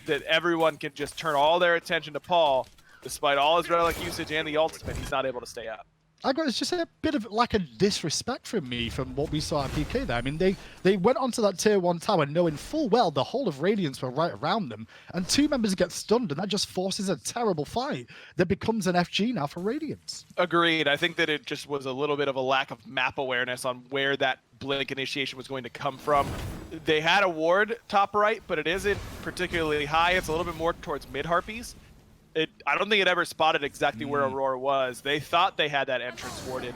that everyone can just turn all their attention to Paul. Despite all his relic usage and the ultimate, he's not able to stay out. It's just a bit of lack of disrespect from me from what we saw at PK there. I mean, they went onto that tier 1 tower knowing full well the whole of Radiance were right around them, and 2 members get stunned, and that just forces a terrible fight that becomes an FG now for Radiance. Agreed. I think that it just was a little bit of a lack of map awareness on where that blink initiation was going to come from. They had a ward top right, but it isn't particularly high. It's a little bit more towards mid-harpies. I don't think it ever spotted exactly where Aror was. They thought they had that entrance warded,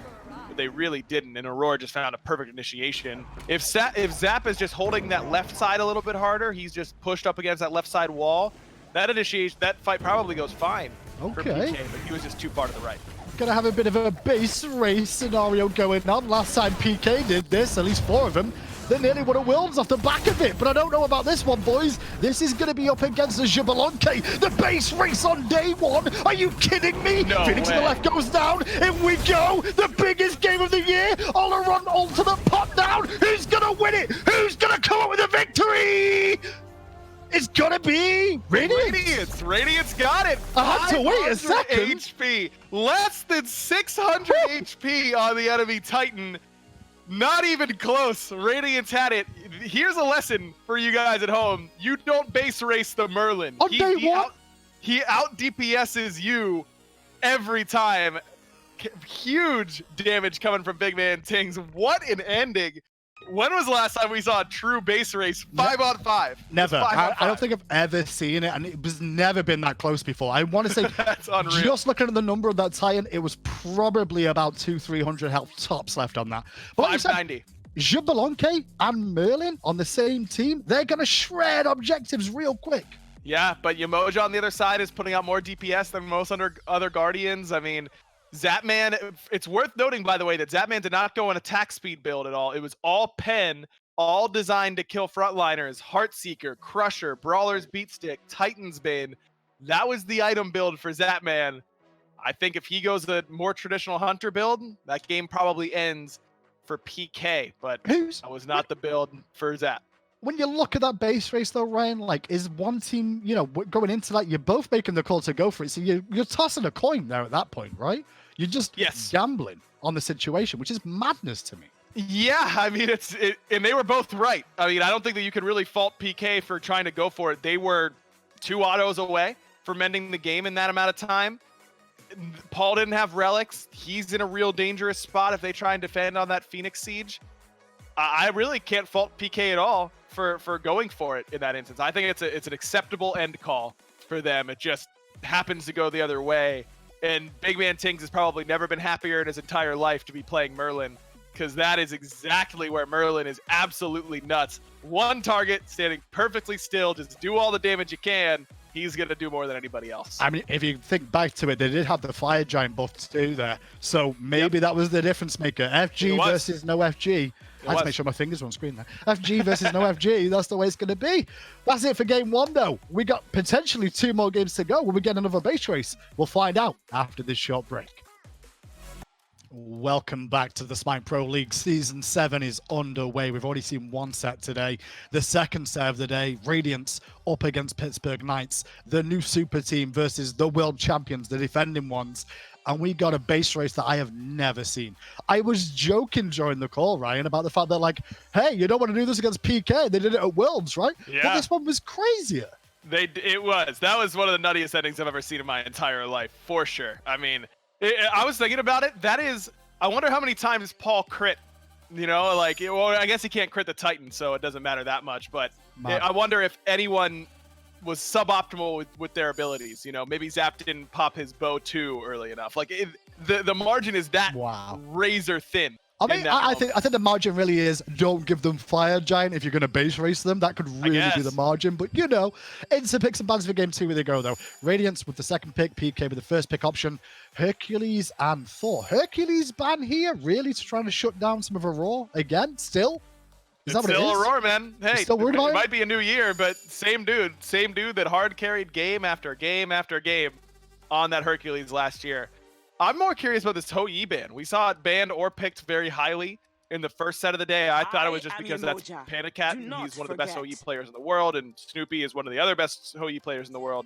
but they really didn't, and Aror just found a perfect initiation. If Zap is just holding that left side a little bit harder, he's just pushed up against that left side wall, that fight probably goes fine for PK, but he was just too far to the right. Gonna have a bit of a base race scenario going on. Last time PK did this, at least 4 of them, they nearly won a Worlds off the back of it. But I don't know about this one, boys. This is going to be up against the Xbalanque. The base race on day 1. Are you kidding me? No Phoenix way. to the left goes down. In we go. The biggest game of the year. Olorun ultimate pop down. Who's going to win it? Who's going to come up with a victory? It's going to be Radiance. Radiance got it. I had to wait a 500 second. HP. Less than 600 HP on the enemy Titan. Not even close. Radiance had it. Here's a lesson for you guys at home. You don't base race the Merlin. On day 1? He out DPSs you every time. Huge damage coming from BigManTingz. What an ending. When was the last time we saw a true base race 5-on-5? Never. 5-on-5. I don't think I've ever seen it, and it was never been that close before. I want to say, That's unreal. just looking at the number of that Titan, it was probably about 200-300 health tops left on that. But like you said, 590. Xbalanque and Merlin on the same team, they're going to shred objectives real quick. Yeah, but Yemoja on the other side is putting out more DPS than most other Guardians. I mean, Zapman, it's worth noting, by the way, that Zapman did not go an attack speed build at all. It was all pen, all designed to kill frontliners, Heartseeker, Crusher, Brawler's Beatstick, Titan's Bane. That was the item build for Zapman. I think if he goes the more traditional Hunter build, that game probably ends for PK, but that was not the build for Zap. When you look at that base race, though, Ryan, like, is one team, going into that, you're both making the call to go for it. So you're tossing a coin there at that point, right? You're just gambling on the situation, which is madness to me. Yeah, I mean, and they were both right. I mean, I don't think that you could really fault PK for trying to go for it. They were 2 autos away from ending the game in that amount of time. Paul didn't have relics. He's in a real dangerous spot if they try and defend on that Phoenix Siege. I really can't fault PK at all for going for it in that instance. I think it's an acceptable end call for them. It just happens to go the other way. And BigManTingz has probably never been happier in his entire life to be playing Merlin, because that is exactly where Merlin is absolutely nuts. One target, standing perfectly still, just do all the damage you can, he's going to do more than anybody else. I mean, if you think back to it, they did have the Fire Giant buff too there. So maybe that was the difference maker. FG versus no FG. I have to make sure my fingers are on screen there. FG versus no FG. That's the way it's going to be. That's it for game 1, though. We got potentially 2 more games to go. Will we get another base race? We'll find out after this short break. Welcome back to the SMITE Pro League. Season 7 is underway. We've already seen 1 set today. The second set of the day, Radiance up against Pittsburgh Knights, the new super team versus the world champions, the defending ones. And we got a base race that I have never seen. I was joking during the call, Ryan, about the fact that, like, hey, you don't want to do this against PK. They did it at Worlds, right? Yeah. But this one was crazier. That was one of the nuttiest endings I've ever seen in my entire life, for sure. I mean, I was thinking about it. I wonder how many times Paul crit, well, I guess he can't crit the Titan, so it doesn't matter that much. But I wonder if anyone was suboptimal with their abilities. Maybe Zap didn't pop his bow too early enough. The margin is that razor thin. I mean, I think the margin really is don't give them Fire Giant if you're going to base race them. That could really be the margin. But, instant picks and bans for game 2 where they go, though. Radiance with the second pick, PK with the first pick option, Hercules and Thor. Hercules ban here, really, to try to shut down some of Aror again, still? Is that what it is? Still Aurora, man. Hey, still worried about it might be a new year, but same dude that hard carried game after game after game on that Hercules last year. I'm more curious about this Hou Yi ban. We saw it banned or picked very highly in the first set of the day. I thought it was just because that's Panda Cat, and he's one of the best Hou Yi players in the world, and Snoopy is one of the other best Hou Yi players in the world.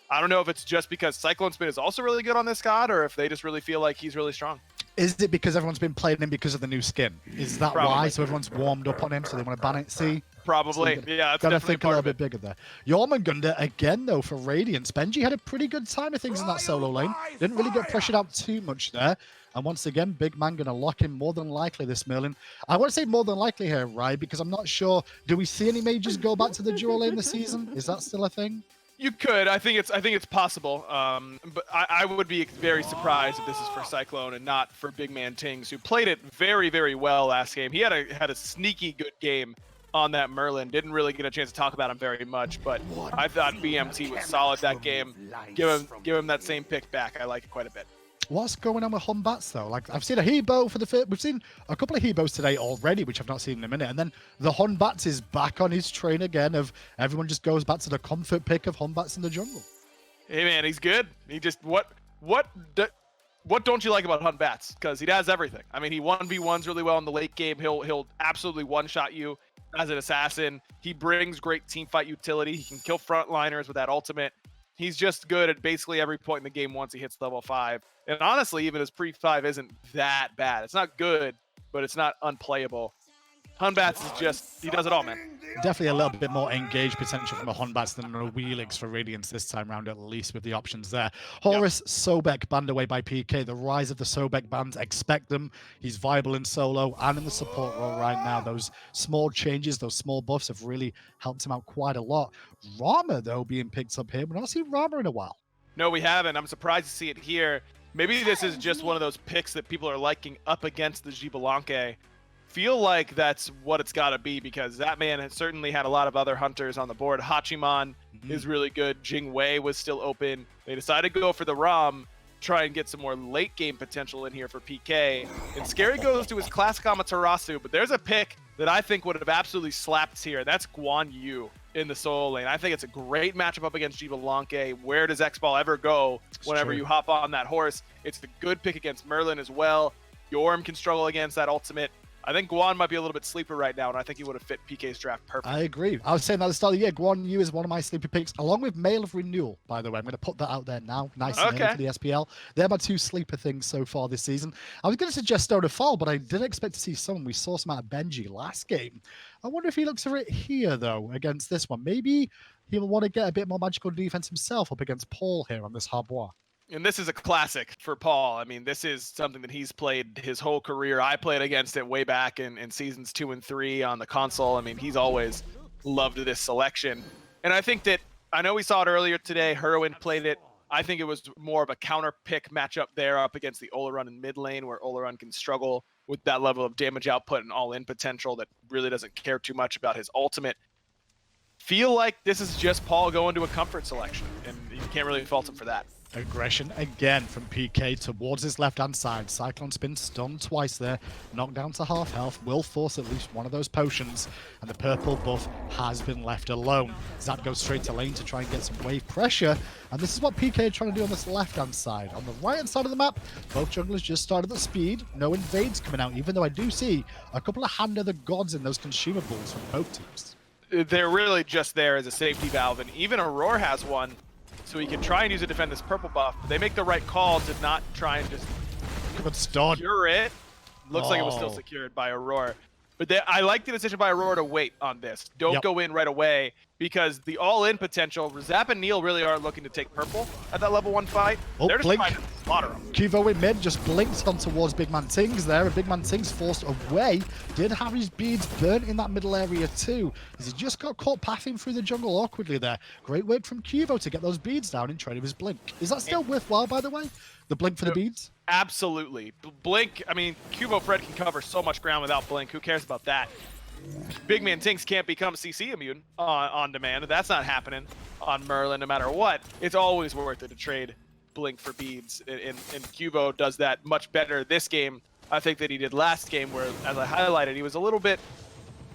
I don't know if it's just because CycloneSpin is also really good on this god, or if they just really feel like he's really strong. Is it because everyone's been playing him because of the new skin? Is that why? So everyone's warmed up on him, so they want to ban it? See? Probably. That's gotta think a little bit bigger there. Jormungandr again, though, for Radiance. Benji had a pretty good time of things in that solo lane. Didn't really get pressured out too much there. And once again, Big Man going to lock in more than likely this Merlin. I want to say more than likely here, right? Because I'm not sure. Do we see any mages go back to the dual lane this season? Is that still a thing? You could. I think it's possible. But I would be very surprised if this is for Cyclone and not for BigManTingz, who played it very, very well last game. He had a sneaky good game on that Merlin. Didn't really get a chance to talk about him very much, but I thought BMT was solid that game. Give him that same pick back. I like it quite a bit. What's going on with Batz though? Like, I've seen a Hebo for the first. We've seen a couple of Hebos today already, which I've not seen in a minute. And then the Batz is back on his train again. Of everyone just goes back to the comfort pick of Batz in the jungle. Hey man, he's good. He just what don't you like about Batz? Because he does everything. I mean, he 1v1s really well in the late game. He'll absolutely one-shot you as an assassin. He brings great teamfight utility. He can kill frontliners with that ultimate. He's just good at basically every point in the game once he hits level 5. And honestly, even his pre-5 isn't that bad. It's not good, but it's not unplayable. Batz is just, he does it all, man. Definitely a little bit more engaged potential from a Batz than a Awilix for Radiance this time round, at least with the options there. Horus Sobek banned away by PK. The rise of the Sobek bans, expect them. He's viable in solo and in the support role right now. Those small changes, those small buffs have really helped him out quite a lot. Rama, though, being picked up here. We've not seen Rama in a while. No, we haven't. I'm surprised to see it here. Maybe this is just one of those picks that people are liking up against the Xbalanque. Feel like that's what it's got to be, because that man has certainly had a lot of other hunters on the board. Hachiman is really good. Jing Wei was still open. They decided to go for the Ram, try and get some more late game potential in here for PK. And Scary goes to his classic Amaterasu, but there's a pick that I think would have absolutely slapped here. That's Guan Yu in the solo lane. I think it's a great matchup up against Xbalanque. Where does Xbal ever go whenever you hop on that horse? It's a good pick against Merlin as well. Yorm can struggle against that ultimate. I think Guan might be a little bit sleeper right now, and I think he would have fit PK's draft perfectly. I agree. I was saying that at the start of the year, Guan Yu is one of my sleeper picks, along with Mail of Renewal, by the way. I'm going to put that out there now. Nice name for the SPL. They're my 2 sleeper things so far this season. I was going to suggest Stone of Fall, but I didn't expect to see someone. We saw some out of Benji last game. I wonder if he looks for it here, though, against this one. Maybe he'll want to get a bit more magical defense himself up against Paul here on this Harbois. And this is a classic for Paul. I mean, this is something that he's played his whole career. I played against it way back in seasons 2 and 3 on the console. I mean, he's always loved this selection. And I think that, I know we saw it earlier today, Heroin played it. I think it was more of a counter pick matchup there up against the Olorun in mid lane, where Olorun can struggle with that level of damage output and all-in potential that really doesn't care too much about his ultimate. feel like this is just Paul going to a comfort selection, and you can't really fault him for that. Aggression again from PK towards his left-hand side. CycloneSpin stunned twice there, knocked down to half health, will force at least one of those potions, and the purple buff has been left alone. Zap goes straight to lane to try and get some wave pressure, and this is what PK are trying to do on this left-hand side. On the right-hand side of the map, both junglers just started at speed, no invades coming out, even though I do see a couple of Hand of the Gods in those consumables from both teams. They're really just there as a safety valve, and even Aror has one, so he can try and use it to defend this purple buff. But they make the right call to not try and just secure it. Looks like it was still secured by Aror. But I like the decision by Aror to wait on this. Don't go in right away, because the all-in potential, Zap and Neil really are looking to take purple at that level 1 fight. They're just trying to slaughter them. Qvo in mid just blinked on towards BigManTingz there, and BigManTingz forced away. Did have his beads burnt in that middle area too, as he just got caught pathing through the jungle awkwardly there. Great work from Qvo to get those beads down in trade of his blink. Is that still worthwhile, by the way? The blink for the beads? Absolutely. Blink, I mean, QvoFred can cover so much ground without blink. Who cares about that? BigManTingz can't become CC immune on demand. That's not happening on Merlin no matter what. It's always worth it to trade blink for beads. And Qvo does that much better this game, I think, than he did last game, where, as I highlighted, he was a little bit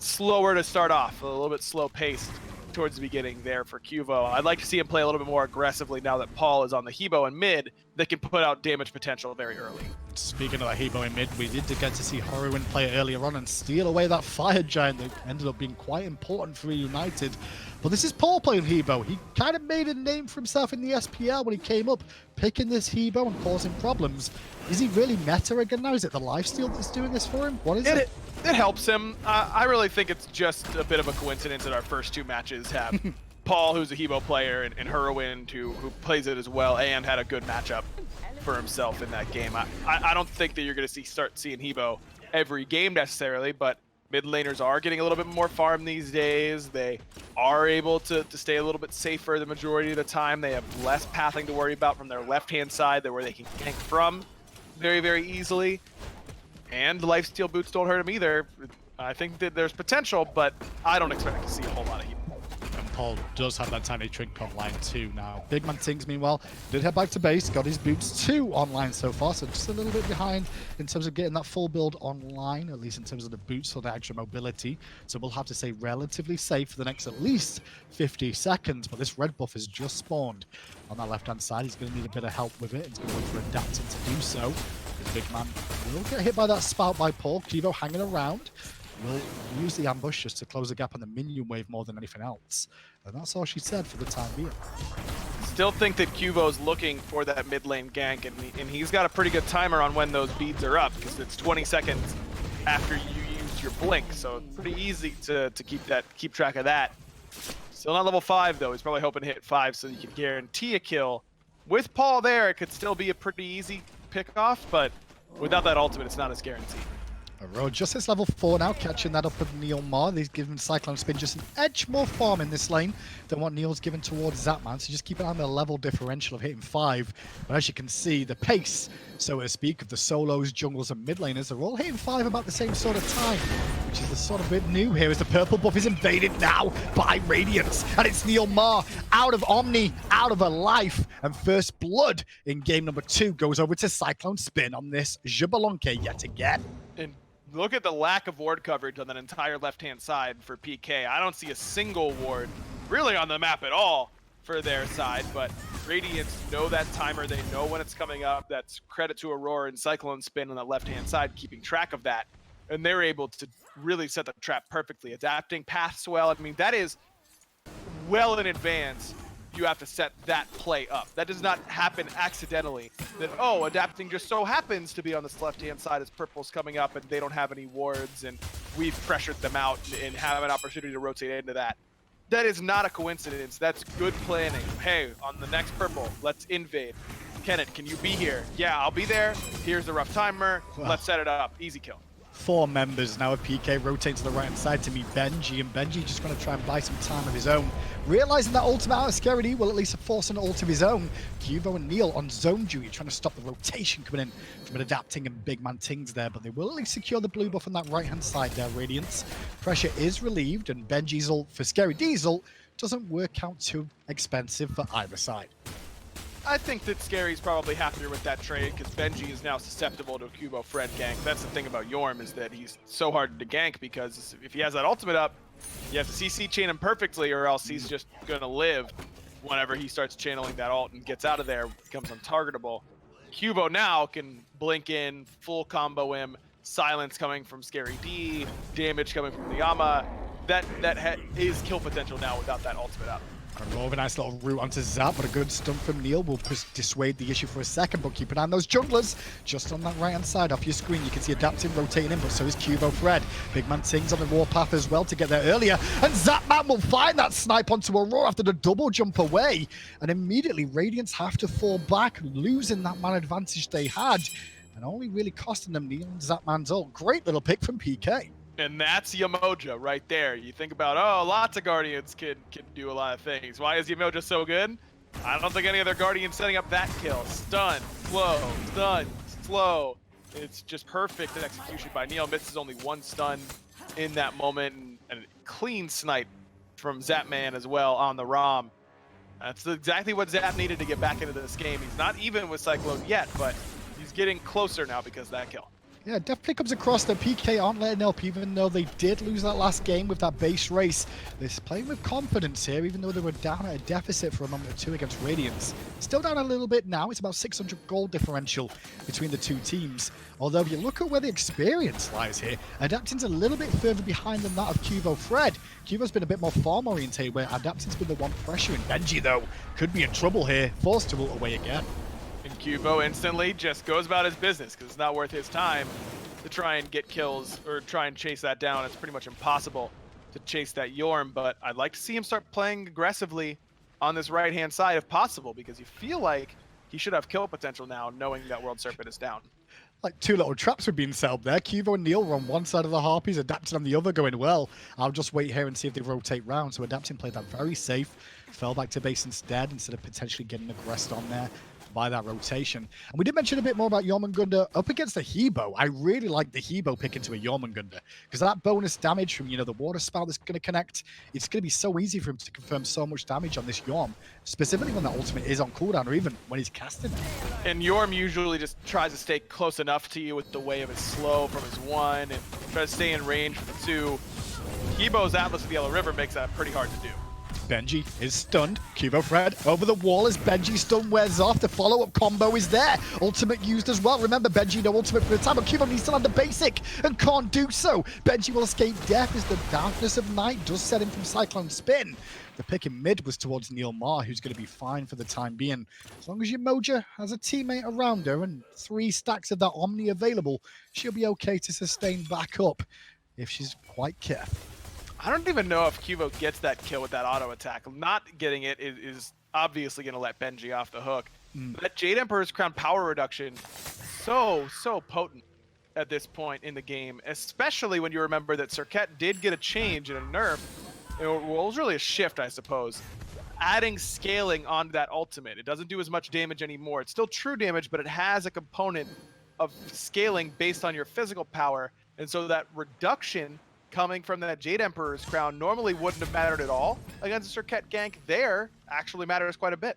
slower to start off, a little bit slow-paced towards the beginning there for Qvo. I'd like to see him play a little bit more aggressively now that Paul is on the Hebo in mid that can put out damage potential very early. Speaking of the Hebo in mid, we did get to see Olorun play earlier on and steal away that Fire Giant that ended up being quite important for United. But this is Paul playing Hebo. He kind of made a name for himself in the SPL when he came up, picking this Hebo and causing problems. Is he really meta again now? Is it the lifesteal that's doing this for him? What is it? It helps him. I really think it's just a bit of a coincidence that our first two matches have Paul, who's a Hebo player, and Olorun, who plays it as well and had a good matchup for himself in that game. I don't think that you're going to start seeing Hebo every game necessarily, but mid laners are getting a little bit more farm these days. They are able to stay a little bit safer the majority of the time. They have less pathing to worry about from their left-hand side, where they can gank from very, very easily. And lifesteal boots don't hurt him either. I think that there's potential, but I don't expect to see a whole lot of heat. And Paul does have that tiny trinket online too now. BigManTingz, meanwhile, did head back to base, got his boots 2 online so far, so just a little bit behind in terms of getting that full build online, at least in terms of the boots or the extra mobility. So we'll have to stay relatively safe for the next at least 50 seconds, but this red buff has just spawned on that left-hand side. He's going to need a bit of help with it. He's going to look for adapting to do so. The big man will get hit by that spout by Paul. Qvo hanging around. Will use the ambush just to close the gap on the minion wave more than anything else. And that's all she said for the time being. Still think that Qvo's looking for that mid lane gank, and he's got a pretty good timer on when those beads are up, because it's 20 seconds after you use your blink, so it's pretty easy to keep track of that. Still not level 5 though. He's probably hoping to hit 5 so you can guarantee a kill. With Paul there, it could still be a pretty easy pick off, but without that ultimate, it's not as guaranteed. Aror just hits level 4 now, catching that up with NeilMah. He's given CycloneSpin just an edge more farm in this lane than what Neil's given towards Zapman, so just keep an eye on the level differential of hitting 5. But as you can see, the pace, so to speak, of the solos, jungles, and mid laners are all hitting 5 about the same sort of time, which is the sort of bit new here as the purple buff is invaded now by Radiance, and it's NeilMah out of Omni, out of a life, and first blood in game number 2 goes over to CycloneSpin on this Xbalanque yet again. And look at the lack of ward coverage on that entire left-hand side for PK. I don't see a single ward really on the map at all for their side, but Radiance know that timer. They know when it's coming up. That's credit to Aror and CycloneSpin on the left-hand side, keeping track of that. And they're able to really set the trap perfectly, adapting paths well. I mean, that is well in advance. You have to set that play up. That does not happen accidentally. That, oh, adapting just so happens to be on this left-hand side as purple's coming up and they don't have any wards and we've pressured them out and have an opportunity to rotate into that. That is not a coincidence. That's good planning. Hey, on the next purple, let's invade. Kenneth, can you be here? Yeah, I'll be there. Here's the rough timer. Let's set it up. Easy kill. 4 members now of PK rotate to the right hand side to meet Benji, and Benji just going to try and buy some time of his own. Realizing that ultimate out of Scaredy will at least force an ult of his own. Qvo and Neil on zone duty, trying to stop the rotation coming in from an adapting and BigManTingz there, but they will at least secure the blue buff on that right hand side there, Radiance. Pressure is relieved, and Benji's ult for Scary Diesel doesn't work out too expensive for either side. I think that Scary's probably happier with that trade because Benji is now susceptible to a QvoFred gank. That's the thing about Yorm, is that he's so hard to gank because if he has that ultimate up, you have to CC chain him perfectly or else he's just going to live whenever he starts channeling that ult and gets out of there, becomes untargetable. Qvo now can blink in, full combo him, silence coming from Scary D, damage coming from Neilmah. That is kill potential now without that ultimate up. Aror, a nice little route onto Zap, but a good stun from Neil will dissuade the issue for a second, but keep an eye on those junglers. Just on that right-hand side off your screen, you can see Adapting rotating in, but so is QvoFred. BigManTingz on the warpath as well to get there earlier, and Zapman will find that snipe onto Aror after the double jump away, and immediately Radiance have to fall back, losing that man advantage they had, and only really costing them Neil and Zapman's ult. Great little pick from PK. And that's Yemoja right there. You think about, oh, lots of Guardians can do a lot of things. Why is Yemoja so good? I don't think any other Guardian setting up that kill. Stun, slow. It's just perfect execution by Neil. Misses only one stun in that moment, and a clean snipe from Zapman as well on the Ram. That's exactly what Zap needed to get back into this game. He's not even with Cyclone yet, but he's getting closer now because of that kill. Yeah, definitely comes across that PK aren't letting up, even though they did lose that last game with that base race. They're playing with confidence here, even though they were down at a deficit for a moment or two against Radiance. Still down a little bit now. It's about 600 gold differential between the two teams. Although if you look at where the experience lies here, Adapting's a little bit further behind than that of QvoFred. Qvo's been a bit more farm oriented, where Adapting's been the one pressuring. Benji, though, could be in trouble here, forced to ult away again. And Qvo instantly just goes about his business because it's not worth his time to try and get kills or try and chase that down. It's pretty much impossible to chase that Yorm, but I'd like to see him start playing aggressively on this right-hand side if possible, because you feel like he should have kill potential now, knowing that World Serpent is down. Like two little traps were being set up there. Qvo and Neil were on one side of the Harpies, Adapting on the other, going, well, I'll just wait here and see if they rotate round. So Adapting played that very safe, fell back to base instead of potentially getting aggressed on there by that rotation. And we did mention a bit more about Jormungandr up against the Hebo. I really like the Hebo pick into a Jormungandr because that bonus damage from, the water spout that's going to connect, it's going to be so easy for him to confirm so much damage on this Yorm, specifically when the ultimate is on cooldown or even when he's casting it. And Yorm usually just tries to stay close enough to you with the way of his slow from his 1 and try to stay in range from the 2. Hebo's Atlas of the Yellow River makes that pretty hard to do. Benji is stunned. QvoFred over the wall as Benji's stun wears off. The follow-up combo is there. Ultimate used as well. Remember, Benji no ultimate for the time, but Qvo needs to land the basic and can't do so. Benji will escape death as the darkness of night does set him from CycloneSpin. The pick in mid was towards NeilMah, who's going to be fine for the time being. As long as Yemoja has a teammate around her and 3 stacks of that Omni available, she'll be okay to sustain back up if she's quite careful. I don't even know if Qvo gets that kill with that auto attack. Not getting it is obviously going to let Benji off the hook. That Jade Emperor's Crown power reduction, so potent at this point in the game, especially when you remember that Serqet did get a change and a nerf. It was really a shift, I suppose. Adding scaling onto that ultimate. It doesn't do as much damage anymore. It's still true damage, but it has a component of scaling based on your physical power. And so that reduction coming from that Jade Emperor's Crown normally wouldn't have mattered at all against a Serqet gank. There actually matters quite a bit.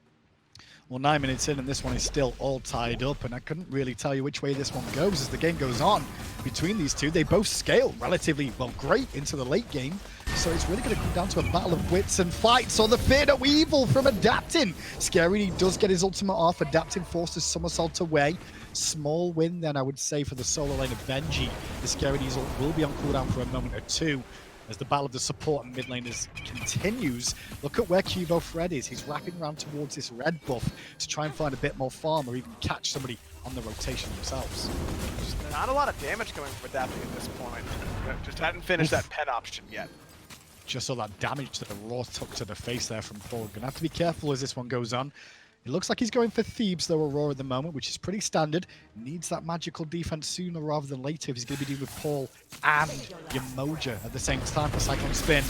Well, 9 minutes in and this one is still all tied up, and I couldn't really tell you which way this one goes as the game goes on. Between these two, they both scale relatively, well, great into the late game, so it's really going to come down to a battle of wits and fights, or the fear no evil from Adapting. Scary does get his ultimate off, Adapting forces somersault away. Small win then, I would say, for the solo lane of Benji. The Scarity's ult will be on cooldown for a moment or two as the battle of the support and mid laners continues. Look at where QvoFred is. He's wrapping around towards this red buff to try and find a bit more farm or even catch somebody on the rotation themselves. There's not a lot of damage coming from Adapting at this point. Just hadn't finished that pen option yet. Just saw that damage that Aror took to the face there from Paul. Gonna have to be careful as this one goes on. It looks like he's going for Thebes, though, Aror at the moment, which is pretty standard. Needs that magical defense sooner rather than later if he's going to be dealing with Paul and Yemoja at the same time for CycloneSpin.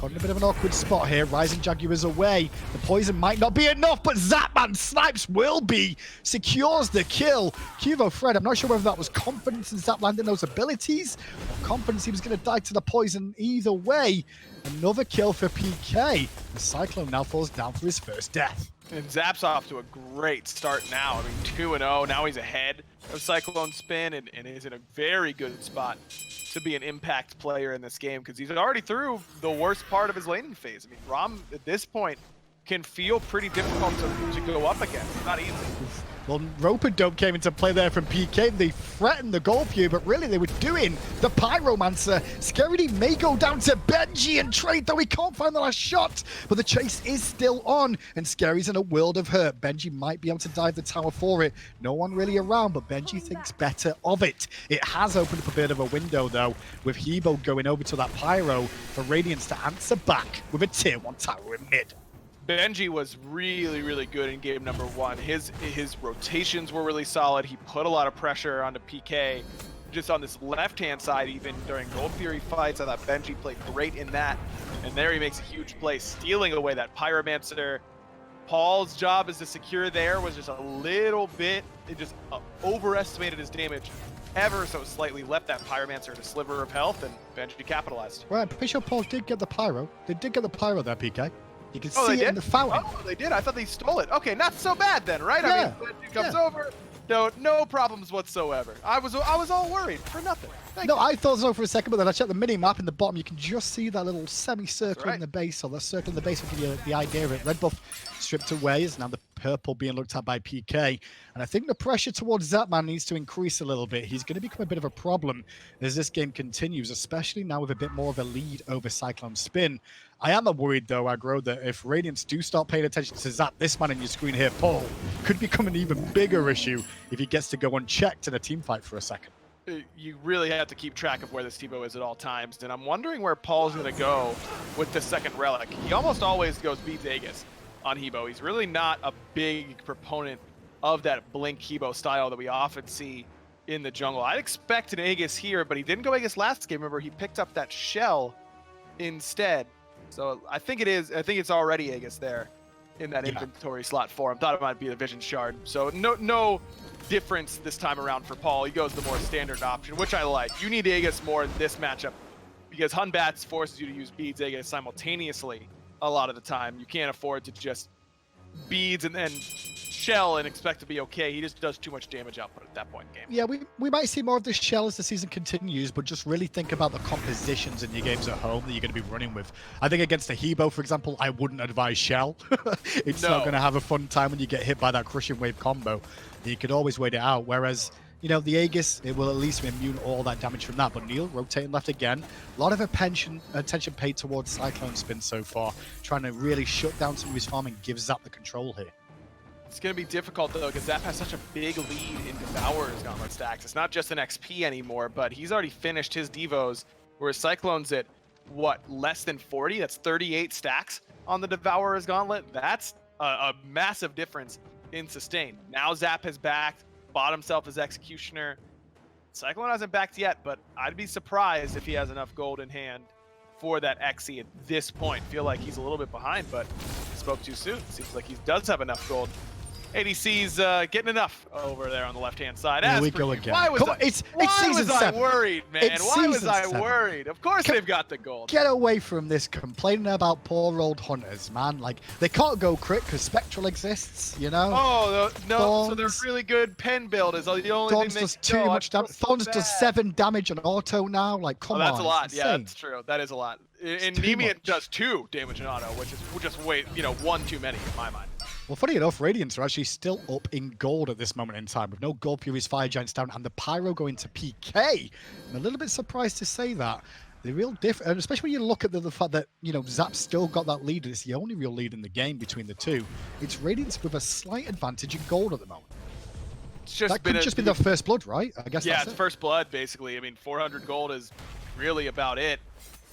Caught in a bit of an awkward spot here. Rising Jaguars away. The poison might not be enough, but Zapman snipes will be. Secures the kill. QvoFred, I'm not sure whether that was confidence in Zap landing those abilities, or confidence he was going to die to the poison. Either way, another kill for PK. The Cyclone now falls down for his first death. And Zap's off to a great start now. I mean, 2-0. Now he's ahead of CycloneSpin and is in a very good spot to be an impact player in this game because he's already through the worst part of his laning phase. I mean, Ram, at this point, can feel pretty difficult to go up against. It's not easy. Well, Rope-a-Dope came into play there from PK. They threatened the goal view, but really they were doing the Pyromancer. Scaredy may go down to Benji and trade, though he can't find the last shot. But the chase is still on, and Scary's in a world of hurt. Benji might be able to dive the tower for it. No one really around, but Benji thinks better of it. It has opened up a bit of a window, though, with Hebo going over to that Pyro for Radiance to answer back with a tier 1 tower in mid. Benji was really, really good in game number 1. His rotations were really solid. He put a lot of pressure onto PK. Just on this left-hand side, even during Gold Fury fights, I thought Benji played great in that. And there he makes a huge play, stealing away that Pyromancer. Paul's job as the secure there was just a little bit, it just overestimated his damage ever so slightly, left that Pyromancer at a sliver of health, and Benji capitalized. Right, I'm pretty sure Paul did get the Pyro. They did get the Pyro there, PK. You can Oh, see they it did? in the fountain. Oh, they did? I thought they stole it. Okay, not so bad then, right? Yeah. I mean, Benji comes over, no problems whatsoever. I was all worried for nothing. Thank you. I thought so for a second, but then I checked the mini-map in the bottom. You can just see that little semicircle in the base, or the circle in the base will give you the idea of it. Red buff stripped away is now the purple being looked at by PK. And I think the pressure towards Zapman needs to increase a little bit. He's going to become a bit of a problem as this game continues, especially now with a bit more of a lead over CycloneSpin. I am worried, though, Aggro, that if Radiance do start paying attention to Zap, this man in your screen here, Paul, could become an even bigger issue if he gets to go unchecked in a team fight for a second. You really have to keep track of where this Tevo is at all times, and I'm wondering where Paul's going to go with the second relic. He almost always goes beats Aegis on Hebo. He's really not a big proponent of that blink Hebo style that we often see in the jungle. I'd expect an Aegis here, but he didn't go Aegis last game. Remember, he picked up that shell instead. So I think it's already Aegis there in that inventory slot for him. Thought it might be the Vision Shard. So no difference this time around for Paul. He goes the more standard option, which I like. You need Aegis more in this matchup because Hun Batz forces you to use beads Aegis simultaneously a lot of the time. You can't afford to just beads and then shell and expect to be okay. He just does too much damage output at that point in game. Yeah, we might see more of this shell as the season continues, but just really think about the compositions in your games at home that you're going to be running with. I think against a Hebo, for example, I wouldn't advise shell. It's not going to have a fun time when you get hit by that crushing wave combo. You could always wait it out, whereas the Aegis, it will at least immune all that damage from that. But Neil rotating left again. A lot of attention paid towards CycloneSpin so far, trying to really shut down some of his farming, give Zap the control here. It's going to be difficult, though, because Zap has such a big lead in Devourer's Gauntlet stacks. It's not just an XP anymore, but he's already finished his Devos, whereas Cyclone's at, less than 40? That's 38 stacks on the Devourer's Gauntlet. That's a massive difference in sustain. Now Zap has backed, bought himself his Executioner. Cyclone hasn't backed yet, but I'd be surprised if he has enough gold in hand for that XE at this point. Feel like he's a little bit behind, but spoke too soon. Seems like he does have enough gold. ADC's getting enough over there on the left-hand side. Here we go again. Why was I worried, man? Why was I worried? Of course they've got the gold. Get away from this complaining about poor old hunters, man. Like, they can't go crit because Spectral exists, Oh, no. Thorns, so they're really good pen build is the only Thorns thing they does too much damage. Thorns does 7 damage on auto now. Like, come on. That's a lot. It's Yeah, insane. that's true. That is a lot. And Neemian does 2 damage on auto, which is just one too many in my mind. Well, funny enough, Radiance are actually still up in gold at this moment in time, with no Gold Furies, Fire Giants down, and the Pyro going to PK. I'm a little bit surprised to say that. The real difference, and especially when you look at the fact that, Zap's still got that lead, it's the only real lead in the game between the two. It's Radiance with a slight advantage in gold at the moment. That could just be their first blood, right? I guess yeah, that's it's first blood, basically. I mean, 400 gold is really about it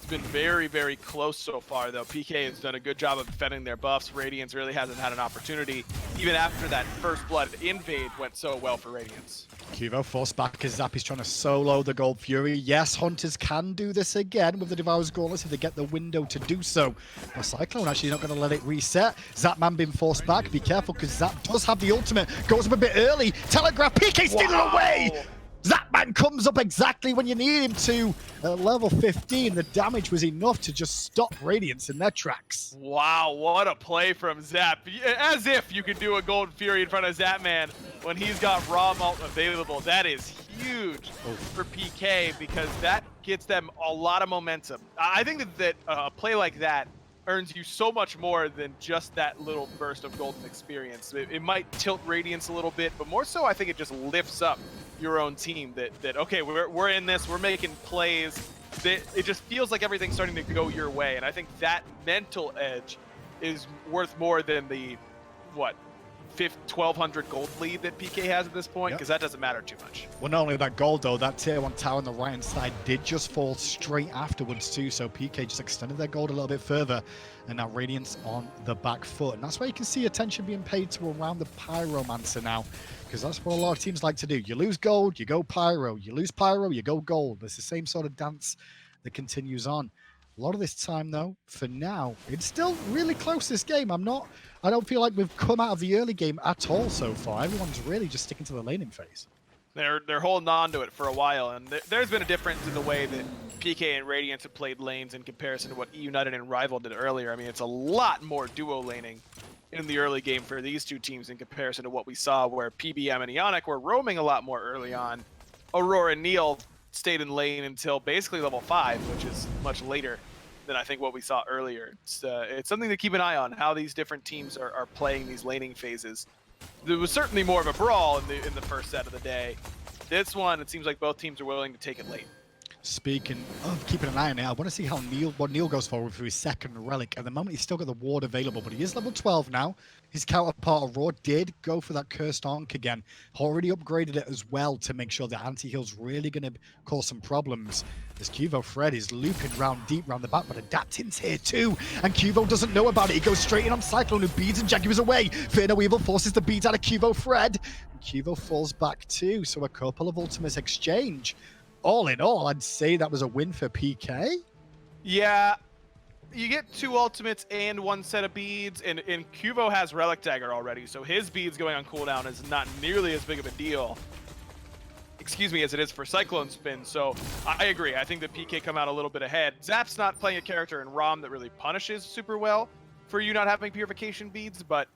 It's been very, very close so far, though. PK has done a good job of defending their buffs. Radiance really hasn't had an opportunity, even after that first blood invade went so well for Radiance. Quvo forced back as Zap is trying to solo the Gold Fury. Yes, Hunters can do this again with the Devourer's Gauntlet if they get the window to do so. But Cyclone actually not going to let it reset. Zapman being forced back. Be careful because Zap does have the ultimate. Goes up a bit early. Telegraph. PK stealing away. Zapman comes up exactly when you need him to. At level 15, the damage was enough to just stop Radiance in their tracks. Wow, what a play from Zap. As if you could do a Golden Fury in front of Zapman when he's got Raw Malt available. That is huge for PK because that gets them a lot of momentum. I think that a play like that earns you so much more than just that little burst of golden experience. It might tilt Radiance a little bit, but more so I think it just lifts up your own team that okay, we're in this, we're making plays. It just feels like everything's starting to go your way, and I think that mental edge is worth more than the 1,200 gold lead that PK has at this point, because that doesn't matter too much. Well, not only that gold though, that tier 1 tower on the right hand side did just fall straight afterwards too, so PK just extended their gold a little bit further, and now Radiance on the back foot, and that's why you can see attention being paid to around the Pyromancer now, because that's what a lot of teams like to do. You lose gold, you go Pyro. You lose Pyro, you go gold. It's the same sort of dance that continues on. A lot of this time, though, for now, it's still really close, this game. I don't feel like we've come out of the early game at all so far. Everyone's really just sticking to the laning phase. They're holding on to it for a while, and there's been a difference in the way that PK and Radiance have played lanes in comparison to what United and Rival did earlier. I mean, it's a lot more duo laning in the early game for these two teams in comparison to what we saw where PBM and Ionic were roaming a lot more early on. Aror and Neil stayed in lane until basically level 5, which is much later than I think what we saw earlier. It's something to keep an eye on, how these different teams are playing these laning phases. There was certainly more of a brawl in the first set of the day. This one, it seems like both teams are willing to take it late. Speaking of keeping an eye on it, I want to see how what Neil goes forward for his second relic. At the moment, he's still got the ward available, but he is level 12 now. His counterpart, Aror, did go for that Cursed Ankh again. Already upgraded it as well to make sure the anti-heal's really going to cause some problems. As QvoFred is looping round deep round the back, but Adapting's here too. And Quvo doesn't know about it. He goes straight in on Cyclone, who beads and Jaguars away. Fear No Evil forces the beads out of QvoFred. And Quvo falls back too, so a couple of ultimates exchange. All in all, I'd say that was a win for PK. Yeah, you get 2 ultimates and 1 set of beads, and Quvo has Relic Dagger already, so his beads going on cooldown is not nearly as big of a deal, as it is for CycloneSpin, so I agree. I think that PK come out a little bit ahead. Zap's not playing a character in ROM that really punishes super well for you not having purification beads, but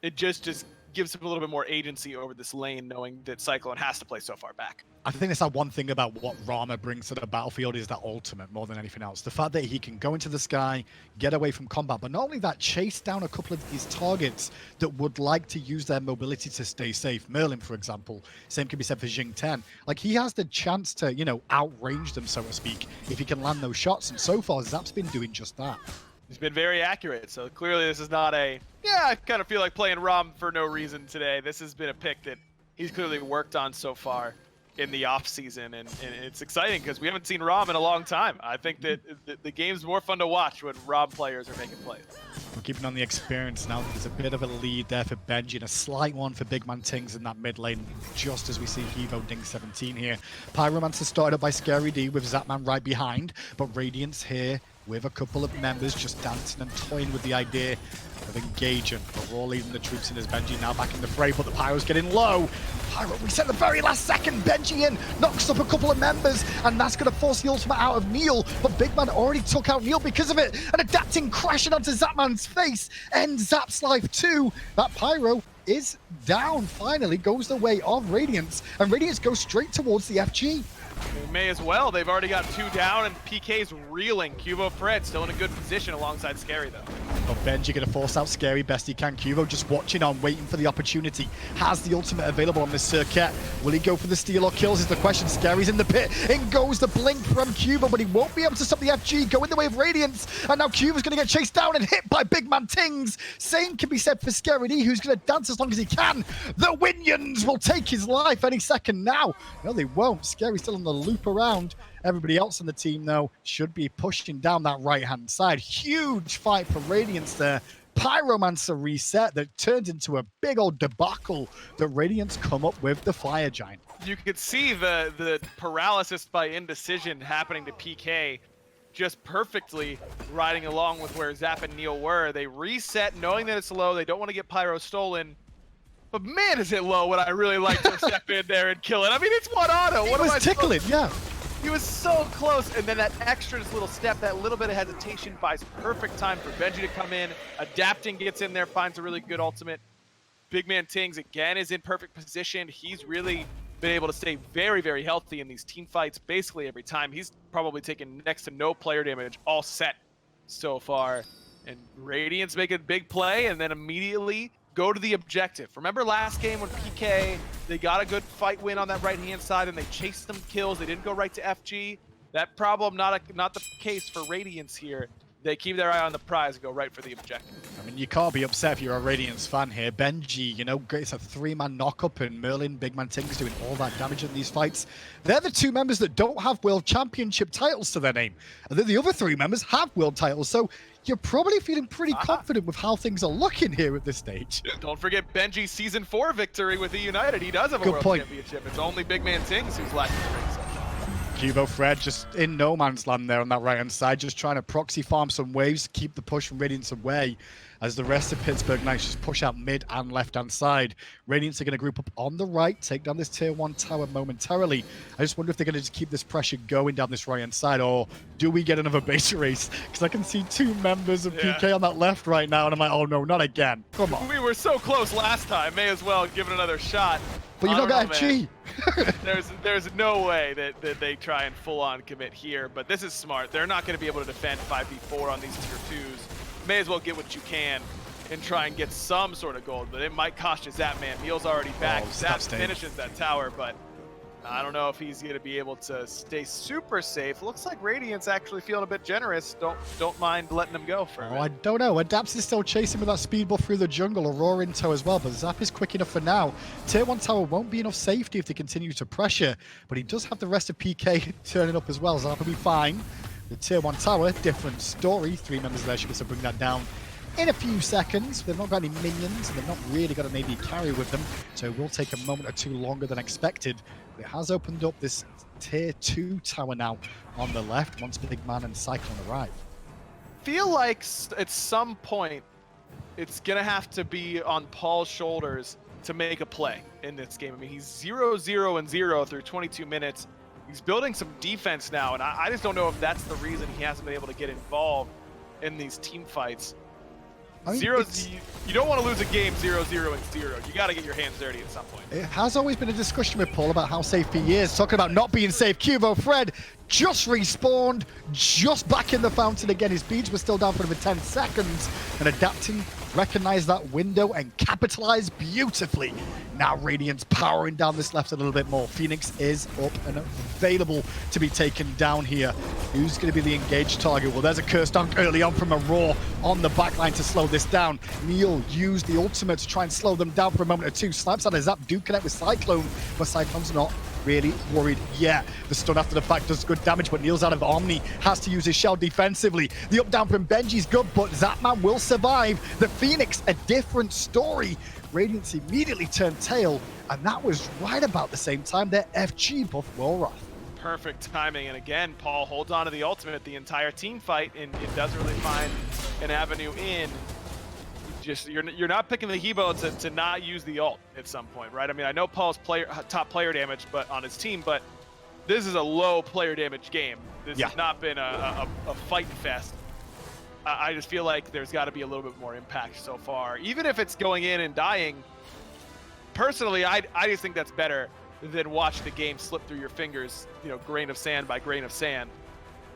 it just gives him a little bit more agency over this lane, knowing that Cyclone has to play so far back. I think that's that one thing about what Rama brings to the battlefield is that ultimate more than anything else. The fact that he can go into the sky, get away from combat, but not only that, chase down a couple of these targets that would like to use their mobility to stay safe. Merlin, for example. Same can be said for Xing 10. Like, he has the chance to, outrange them, so to speak, if he can land those shots. And so far, Zap's been doing just that. He's been very accurate, so clearly this is not I kind of feel like playing Rom for no reason today. This has been a pick that he's clearly worked on so far in the off season, and it's exciting because we haven't seen Rom in a long time. I think that the game's more fun to watch when Rom players are making plays. We're keeping on the experience now. There's a bit of a lead there for Benji and a slight one for BigManTingz in that mid lane, just as we see HevoDing 17 here. Pyromancer started up by Scary D with Zapman right behind, but Radiance here with a couple of members just dancing and toying with the idea of engaging. We're all leading the troops in as Benji now back in the fray, but the Pyro's getting low. Pyro reset the very last second. Benji in, knocks up a couple of members, and that's going to force the ultimate out of Neil, but Big Man already took out Neil because of it, and Adapting crashing onto Zapman's face, ends Zap's life too. That Pyro is down, finally goes the way of Radiance, and Radiance goes straight towards the FG. They may as well. They've already got 2 down, and PK's reeling. QvoFred still in a good position alongside Scary, though. Well, Benji going to force out Scary best he can. Quvo just watching on, waiting for the opportunity. Has the ultimate available on this Serqet. Will he go for the steal or kills is the question. Scary's in the pit. In goes the blink from Quvo, but he won't be able to stop the FG. Go in the way of Radiance. And now Quvo's going to get chased down and hit by BigManTingz. Same can be said for Scary D, who's going to dance as long as he can. The Winions will take his life any second now. No, they won't. Scary's still on the loop around. Everybody else on the team, though, should be pushing down that right-hand side. Huge fight for Radiance there. Pyromancer reset that turns into a big old debacle that Radiance come up with the Fire Giant. You could see the paralysis by indecision happening to PK just perfectly riding along with where Zap and Neil were. They reset knowing that it's low. They don't want to get Pyro stolen. But man, is it low when I really like to step in there and kill it. I mean, it's one auto. It was tickling, yeah. He was so close, and then that extra little step, that little bit of hesitation buys perfect time for Benji to come in. Adapting gets in there, finds a really good ultimate. BigManTingz, again, is in perfect position. He's really been able to stay very, very healthy in these team fights basically every time. He's probably taken next to no player damage all set so far. And Radiance make a big play, and then immediately go to the objective. Remember last game when PK, they got a good fight win on that right-hand side and they chased some kills. They didn't go right to FG. That problem, not the case for Radiance here. They keep their eye on the prize and go right for the objective. I mean, you can't be upset if you're a Radiance fan here. Benji, you know, it's a 3-man knock-up, and Merlin, BigManTingz doing all that damage in these fights. They're the 2 members that don't have World Championship titles to their name. And then the other 3 members have World titles, so you're probably feeling pretty confident with how things are looking here at this stage. Don't forget Benji's Season 4 victory with the United. He does have a World Championship. It's only BigManTingz who's lacking the ring. QvoFred just in no man's land there on that right-hand side, just trying to proxy farm some waves, keep the push from Radiance away, as the rest of Pittsburgh Knights just push out mid and left-hand side. Radiance are going to group up on the right, take down this tier 1 tower momentarily. I just wonder if they're going to just keep this pressure going down this right-hand side, or do we get another beta race? Because I can see 2 members of PK on that left right now, and I'm like, oh no, not again. Come on. We were so close last time. May as well give it another shot. But you've not got FG. There's no way that they try and full-on commit here, but this is smart. They're not going to be able to defend 5v4 on these tier 2s. May as well get what you can and try and get some sort of gold, but it might cost you Zapman. Neil's already back. Zap finishes that tower, but I don't know if he's going to be able to stay super safe. Looks like Radiance actually feeling a bit generous. Don't mind letting him go for a bit. I don't know. Adapts is still chasing with that speed buff through the jungle. Aurora in tow as well, but Zap is quick enough for now. Tier 1 tower won't be enough safety if they continue to pressure, but he does have the rest of PK turning up as well. Zap will be fine. The tier 1 tower, different story. 3 members there should be able to bring that down in a few seconds. They've not got any minions, and they've not really got an AD carry with them, so it will take a moment or 2 longer than expected. But it has opened up this tier 2 tower now on the left once BigMan and Cyclone arrive. Feel like at some point it's gonna have to be on Paul's shoulders to make a play in this game. I mean, he's 0-0-0 through 22 minutes. He's building some defense now, and I just don't know if that's the reason he hasn't been able to get involved in these team fights. I mean, you don't want to lose a game 0-0 and 0. You got to get your hands dirty at some point. It has always been a discussion with Paul about how safe he is. Talking about not being safe, QvoFred just respawned, just back in the fountain again. His beads were still down for over 10 seconds, and adapting, recognized that window and capitalized beautifully. Now Radiance powering down this left a little bit more. Phoenix is up and available to be taken down here. Who's going to be the engaged target? Well, there's a curse dunk early on from Aror on the backline to slow this down. Neil used the ultimate to try and slow them down for a moment or 2. Slaps out a Zap, do connect with Cyclone, but Cyclone's not really worried yet. The stun after the fact does good damage, but Neil's out of Omni, has to use his shell defensively. The up down from Benji's good, but Zapman will survive. The Phoenix, a different story. Radiance immediately turned tail, and that was right about the same time their FG buff wore off. Perfect timing, and again, Paul holds on to the ultimate the entire team fight, and it doesn't really find an avenue in. Just you're not picking the Hebo to not use the ult at some point, right? I mean, I know Paul's top player damage, but on his team, but this is a low player damage game. This has not been a fight fest. I just feel like there's got to be a little bit more impact so far, even if it's going in and dying. Personally, I just think that's better than watch the game slip through your fingers, you know, grain of sand by grain of sand.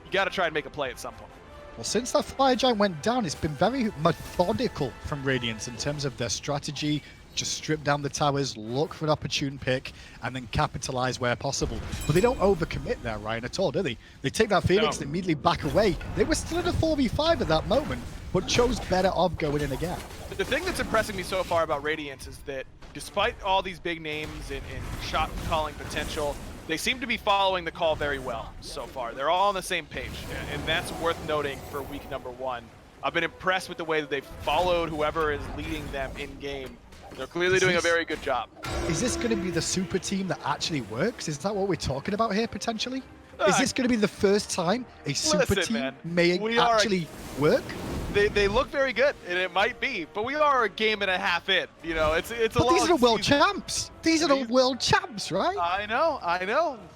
You got to try and make a play at some point. Well, since that Fire Giant went down, it's been very methodical from Radiance in terms of their strategy. Just strip down the towers, look for an opportune pick, and then capitalize where possible. But they don't overcommit there, Ryan, at all, do they? They take that Phoenix and immediately back away. They were still in a 4v5 at that moment, but chose better of going in again. The thing that's impressing me so far about Radiance is that despite all these big names and shot calling potential, they seem to be following the call very well so far. They're all on the same page, and that's worth noting for week number 1. I've been impressed with the way that they've followed whoever is leading them in-game. They're clearly doing a very good job. Is this going to be the super team that actually works? Is that what we're talking about here, potentially? Is this going to be the first time a super team may actually work? They look very good, and it might be, but we are a game and a half in. You know, it's a But long these are the world season. champs. These are the world champs, right? I know.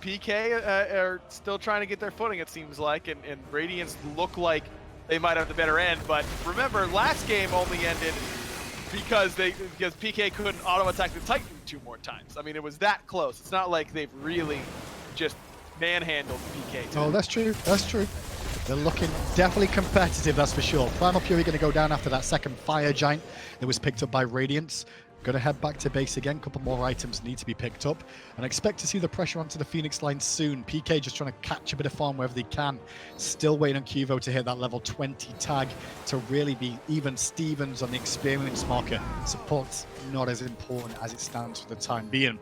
PK are still trying to get their footing, it seems like, and Radiance look like they might have the better end. But remember, last game only ended because PK couldn't auto-attack the Titan 2 more times. I mean, it was that close. It's not like they've really just manhandled PK. Oh, that's true. That's true. They're looking definitely competitive, that's for sure. Primal Fury going to go down after that second Fire Giant that was picked up by Radiance. Going to head back to base again. A couple more items need to be picked up. And expect to see the pressure onto the Phoenix line soon. PK just trying to catch a bit of farm wherever they can. Still waiting on Quvo to hit that level 20 tag to really be even Stevens on the experience marker. Support's not as important as it stands for the time being.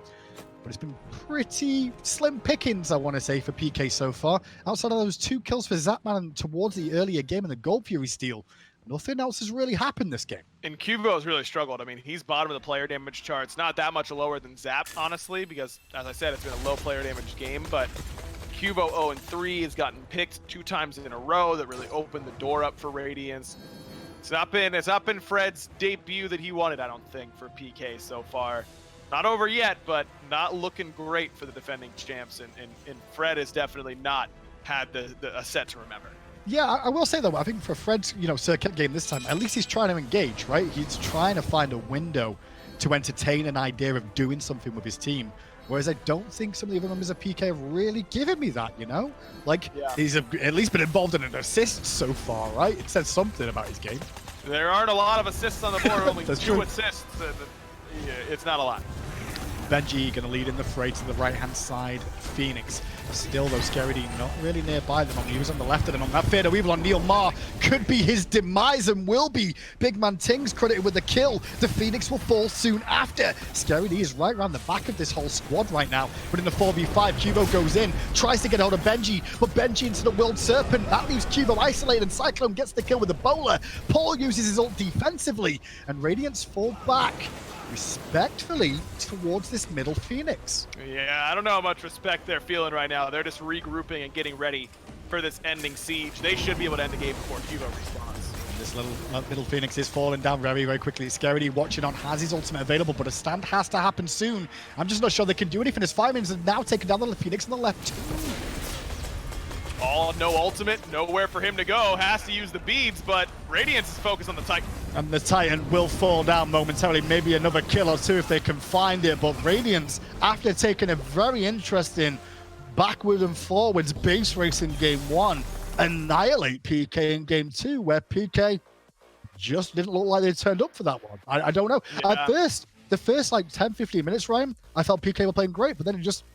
But it's been pretty slim pickings, I want to say, for PK so far. Outside of those 2 kills for Zapman towards the earlier game and the Gold Fury steal, nothing else has really happened this game. And Quvo has really struggled. I mean, he's bottom of the player damage charts. Not that much lower than Zap, honestly, because, as I said, it's been a low player damage game. But Quvo 0-3 has gotten picked 2 times in a row that really opened the door up for Radiance. It's not been Fred's debut that he wanted, I don't think, for PK so far. Not over yet, but not looking great for the defending champs, and Fred has definitely not had a set to remember. Yeah, I will say though, I think for Fred's Serqet game this time, at least he's trying to engage, right? He's trying to find a window to entertain an idea of doing something with his team. Whereas I don't think some of the other members of PK have really given me that, Like, he's at least been involved in an assist so far, right? It says something about his game. There aren't a lot of assists on the board, only 2 true. assists. It's not a lot. Benji going to lead in the fray to the right-hand side. Phoenix. Still, though, Scary D not really nearby them. He was on the left of them. On that Fatal Weevil on NeilMah could be his demise and will be. BigManTingz credited with the kill. The Phoenix will fall soon after. Scary D is right around the back of this whole squad right now. But in the 4v5, Quvo goes in, tries to get hold of Benji, but Benji into the World Serpent. That leaves Quvo isolated, and Cyclone gets the kill with a bowler. Paul uses his ult defensively, and Radiance fall back respectfully towards this middle Phoenix. Yeah, I don't know how much respect they're feeling right now. They're just regrouping and getting ready for this ending siege. They should be able to end the game before Quvo responds. This little middle Phoenix is falling down very, very quickly. Scaredy watching on, has his ultimate available, but a stand has to happen soon. I'm just not sure they can do anything as 5 minutes have now taken down the Phoenix on the left too. No ultimate, nowhere for him to go. Has to use the beads, but Radiance is focused on the Titan. And the Titan will fall down momentarily, maybe another kill or 2 if they can find it. But Radiance, after taking a very interesting backward and forwards base race in game 1, annihilate PK in game 2, where PK just didn't look like they turned up for that one. I don't know. Yeah. At first, the first like 10-15 minutes, Ryan, I felt PK were playing great, but then it just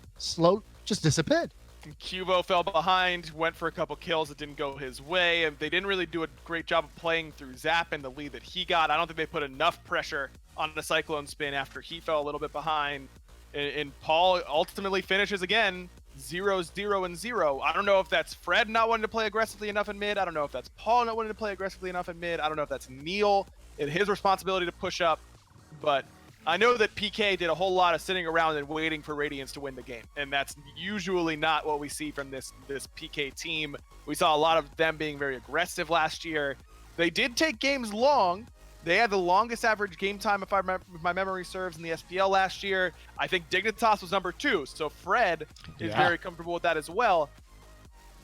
disappeared. Quvo fell behind, went for a couple kills that didn't go his way, and they didn't really do a great job of playing through Zap and the lead that he got. I don't think they put enough pressure on the CycloneSpin after he fell a little bit behind. And Paul ultimately finishes again 0-0-0. I don't know if that's Fred not wanting to play aggressively enough in mid. I don't know if that's Paul not wanting to play aggressively enough in mid. I don't know if that's Neil and his responsibility to push up. But I know that PK did a whole lot of sitting around and waiting for Radiance to win the game, and that's usually not what we see from this PK team. We saw a lot of them being very aggressive last year. They did take games long. They had the longest average game time, if my memory serves, in the SPL last year. I think Dignitas was number 2, so Fred is very comfortable with that as well.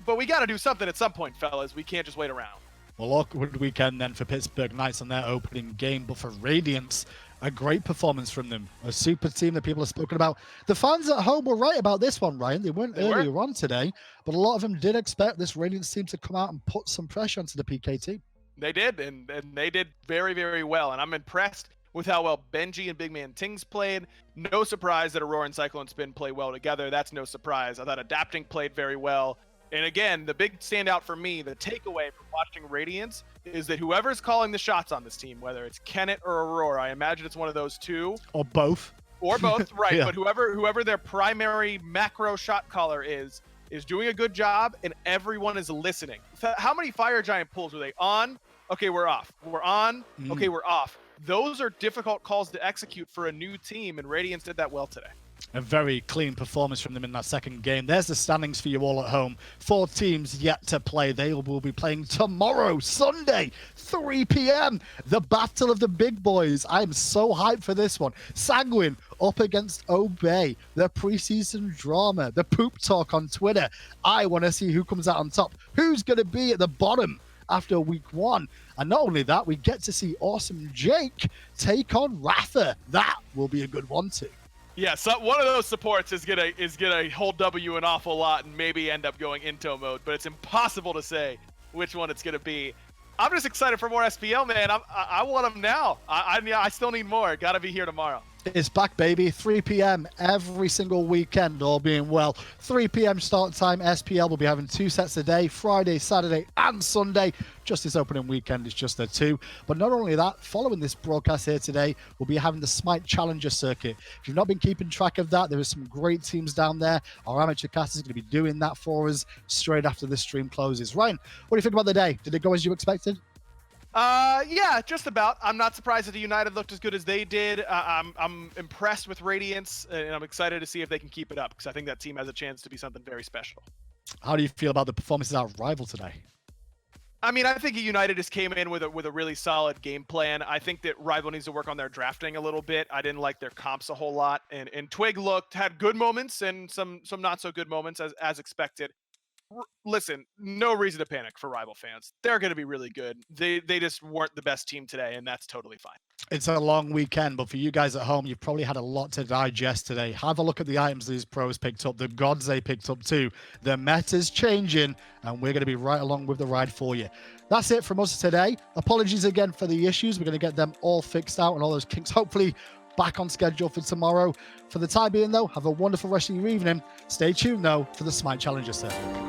But we got to do something at some point, fellas. We can't just wait around. Well, awkward weekend then for Pittsburgh Knights on their opening game, but for Radiance, a great performance from them. A super team that people have spoken about. The fans at home were right about this one, Ryan. They weren't earlier on today, but a lot of them did expect this Radiance team to come out and put some pressure onto the PK team. They did, and they did very, very well. And I'm impressed with how well Benji and BigManTingz played. No surprise that Aror and CycloneSpin play well together. That's no surprise. I thought Adapting played very well. And again, the big standout for me, the takeaway from watching Radiance, is that whoever's calling the shots on this team, whether it's Kenneth or Aror, I imagine it's one of those two. Or both. or both, right? Yeah. But whoever their primary macro shot caller is doing a good job, and everyone is listening. How many Fire Giant pulls were they on? Okay, we're off. We're on. Okay, we're off. Those are difficult calls to execute for a new team, and Radiance did that well today. A very clean performance from them in that second game. There's the standings for you all at home. 4 teams yet to play. They will be playing tomorrow, Sunday, 3 p.m. The Battle of the Big Boys. I am so hyped for this one. Sanguine up against Obey. The preseason drama. The poop talk on Twitter. I want to see who comes out on top. Who's going to be at the bottom after week 1? And not only that, we get to see Awesome Jake take on Ratha. That will be a good one too. Yeah, so one of those supports is gonna hold W an awful lot and maybe end up going into mode, but it's impossible to say which one it's gonna be. I'm just excited for more SPL, man. I want them now. I still need more. Got to be here tomorrow. It's back, baby. 3 p.m. every single weekend, all being well. 3 p.m. start time. SPL will be having 2 sets a day, Friday, Saturday, and Sunday. Just this opening weekend is just the 2. But not only that, following this broadcast here today, we'll be having the SMITE Challenger Circuit. If you've not been keeping track of that, there are some great teams down there. Our amateur cast is going to be doing that for us straight after this stream closes. Ryan, what do you think about the day? Did it go as you expected? Yeah, just about. I'm not surprised that the United looked as good as they did. I'm impressed with Radiance, and I'm excited to see if they can keep it up, because I think that team has a chance to be something very special. How do you feel about the performances of our rival today? I mean, I think United just came in with a really solid game plan. I think that Rival needs to work on their drafting a little bit. I didn't like their comps a whole lot, and Twig had good moments and some not so good moments as expected. Listen, no reason to panic for Rival fans. They're going to be really good. They just weren't the best team today, and that's totally fine. It's a long weekend, but for you guys at home, you've probably had a lot to digest today. Have a look at the items these pros picked up, the gods they picked up too. The meta's changing, and we're going to be right along with the ride for you. That's it from us today. Apologies again for the issues. We're going to get them all fixed out and all those kinks, hopefully, back on schedule for tomorrow. For the time being, though, have a wonderful rest of your evening. Stay tuned, though, for the SMITE Challenger Circuit.